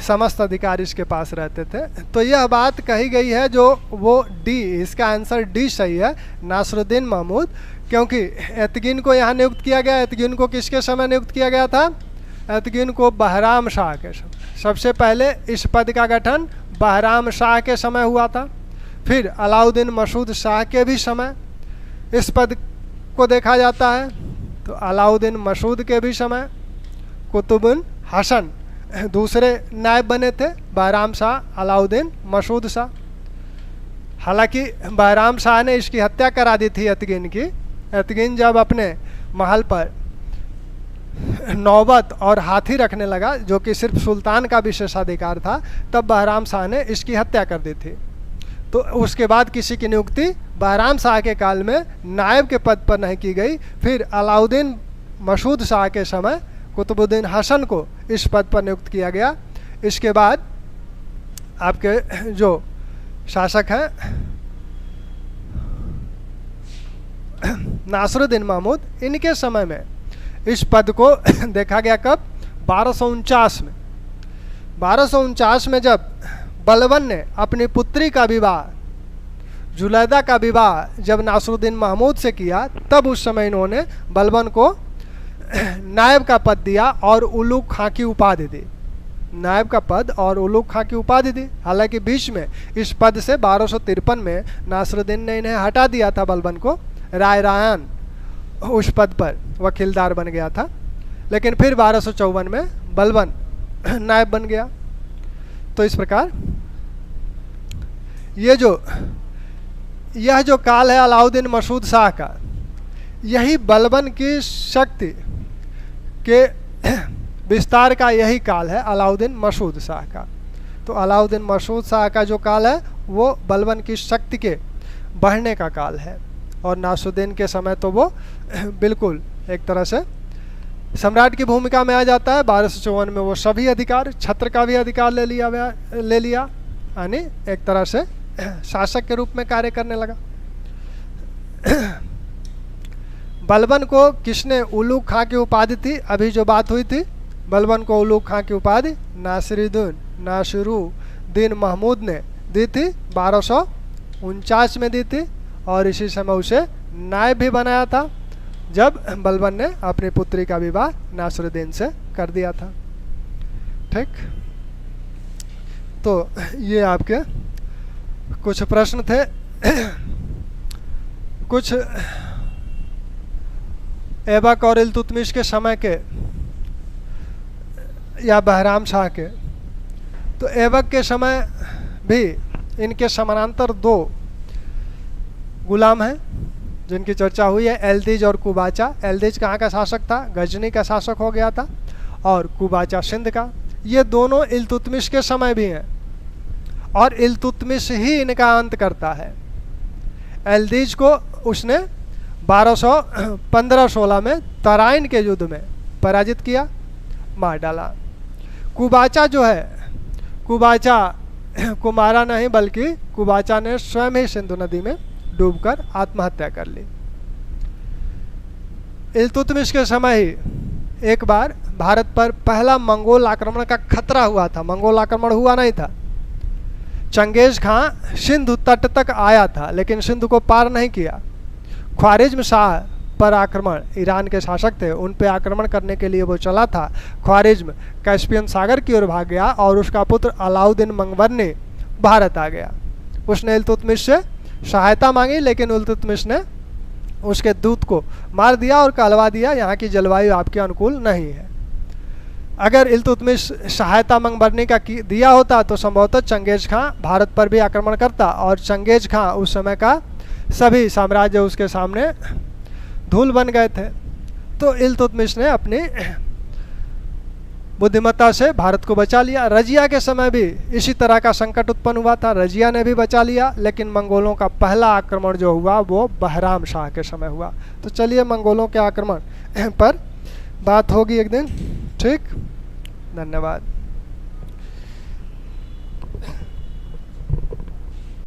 Speaker 1: समस्त अधिकार इसके पास रहते थे। तो यह बात कही गई है जो वो डी, इसका आंसर डी सही है, नासिरुद्दीन महमूद। क्योंकि एतगीन को यहाँ नियुक्त किया गया। एतगीन को किसके समय नियुक्त किया गया था? एतगीन को बहराम शाह के समय। सबसे पहले इस पद का गठन बहराम शाह के समय हुआ था। फिर अलाउद्दीन मसूद शाह के भी समय इस पद को देखा जाता है। तो अलाउद्दीन मसूद के भी समय कुतुबुल हसन दूसरे नायब बने थे, बहराम शाह, अलाउद्दीन मसूद शाह। हालांकि बहराम शाह ने इसकी हत्या करा दी थी एतगीन की। एतगीन जब अपने महल पर नौबत और हाथी रखने लगा, जो कि सिर्फ सुल्तान का विशेषाधिकार था, तब बहराम शाह ने इसकी हत्या कर दी थी। तो उसके बाद किसी की नियुक्ति बहराम शाह के काल में नायब के पद पर नहीं की गई। फिर अलाउद्दीन मसूद शाह के समय कुतुबुद्दीन हसन को इस पद पर नियुक्त किया गया। इसके बाद आपके जो शासक हैं नासिरुद्दीन महमूद, इनके समय में इस पद को देखा गया कब? 1249 में। 1249 में जब बलबन ने अपनी पुत्री का विवाह, जुलैदा का विवाह जब नासिरुद्दीन महमूद से किया, तब उस समय इन्होंने बलबन को नायब का पद दिया और उलूग खां की उपाधि दी। नायब का पद और उलूग खां की उपाधि दी। हालांकि बीच में इस पद से 1253 में नासिरुद्दीन ने इन्हें हटा दिया था बलबन को। राय रायन उस पद पर वकीलदार बन गया था, लेकिन फिर 1254 में बलबन नायब बन गया। तो इस प्रकार यह जो काल है अलाउद्दीन मसूद शाह का, यही बलबन की शक्ति के विस्तार का यही काल है अलाउद्दीन मसूद शाह का। तो अलाउद्दीन मसूद शाह का जो काल है वो बलबन की शक्ति के बढ़ने का काल है। और नासरुद्दीन के समय तो वो बिल्कुल एक तरह से सम्राट की भूमिका में आ जाता है। 1254 में वो सभी अधिकार, छत्र का भी अधिकार ले लिया, यानी एक तरह से शासक के रूप में कार्य करने लगा। बलबन को किसने उलूग खां की उपाधि थी, अभी जो बात हुई थी, बलबन को उलूग खां की उपाधि नासिरुद्दीन महमूद ने दी थी, 1249 में दी थी। और इसी समय उसे नायब भी बनाया था जब बलबन ने अपनी पुत्री का विवाह नासिरुद्दीन से कर दिया था। ठीक, तो ये आपके कुछ प्रश्न थे। कुछ ऐबक और इल्तुतमिश के समय के या बहराम शाह के। तो ऐबक के समय भी इनके समानांतर दो गुलाम हैं जिनकी चर्चा हुई है, एल्दिज और कुबाचा। एल्दिज कहाँ का शासक था, गजनी का शासक हो गया था, और कुबाचा सिंध का। ये दोनों इल्तुतमिश के समय भी हैं और इल्तुतमिश ही इनका अंत करता है। एल्दिज को उसने 1215-16 में तराइन के युद्ध में पराजित किया, मार डाला। कुबाचा जो है, कुबाचा को मारा नहीं बल्कि कुबाचा ने स्वयं ही सिंधु नदी में डूबकर आत्महत्या कर ली। इल्तुतमिश के समय ही एक बार भारत पर पहला मंगोल आक्रमण का खतरा हुआ था। मंगोल आक्रमण हुआ नहीं था। चंगेज खां सिंधु तट तक आया था लेकिन सिंधु को पार नहीं किया। ख्वारिज्म शाह पर आक्रमण, ईरान के शासक थे, उन पे आक्रमण करने के लिए वो चला था। ख्वारिज्म कैस्पियन सागर की ओर भाग गया और उसका पुत्र अलाउद्दीन मंगबरनी भारत आ गया। उसने इल्तुतमिश से सहायता मांगी लेकिन इल्तुतमिश ने उसके दूत को मार दिया और कहलवा दिया, यहाँ की जलवायु आपके अनुकूल नहीं है। अगर इल्तुतमिश सहायता मंगबरनी का दिया होता तो संभवतः चंगेज खां भारत पर भी आक्रमण करता और चंगेज खां उस समय का सभी साम्राज्य उसके सामने धूल बन गए थे। तो इल्तुतमिश ने अपनी बुद्धिमत्ता से भारत को बचा लिया। रजिया के समय भी इसी तरह का संकट उत्पन्न हुआ था, रजिया ने भी बचा लिया, लेकिन मंगोलों का पहला आक्रमण जो हुआ वो बहराम शाह के समय हुआ। तो चलिए मंगोलों के आक्रमण पर बात होगी एक दिन। ठीक, धन्यवाद।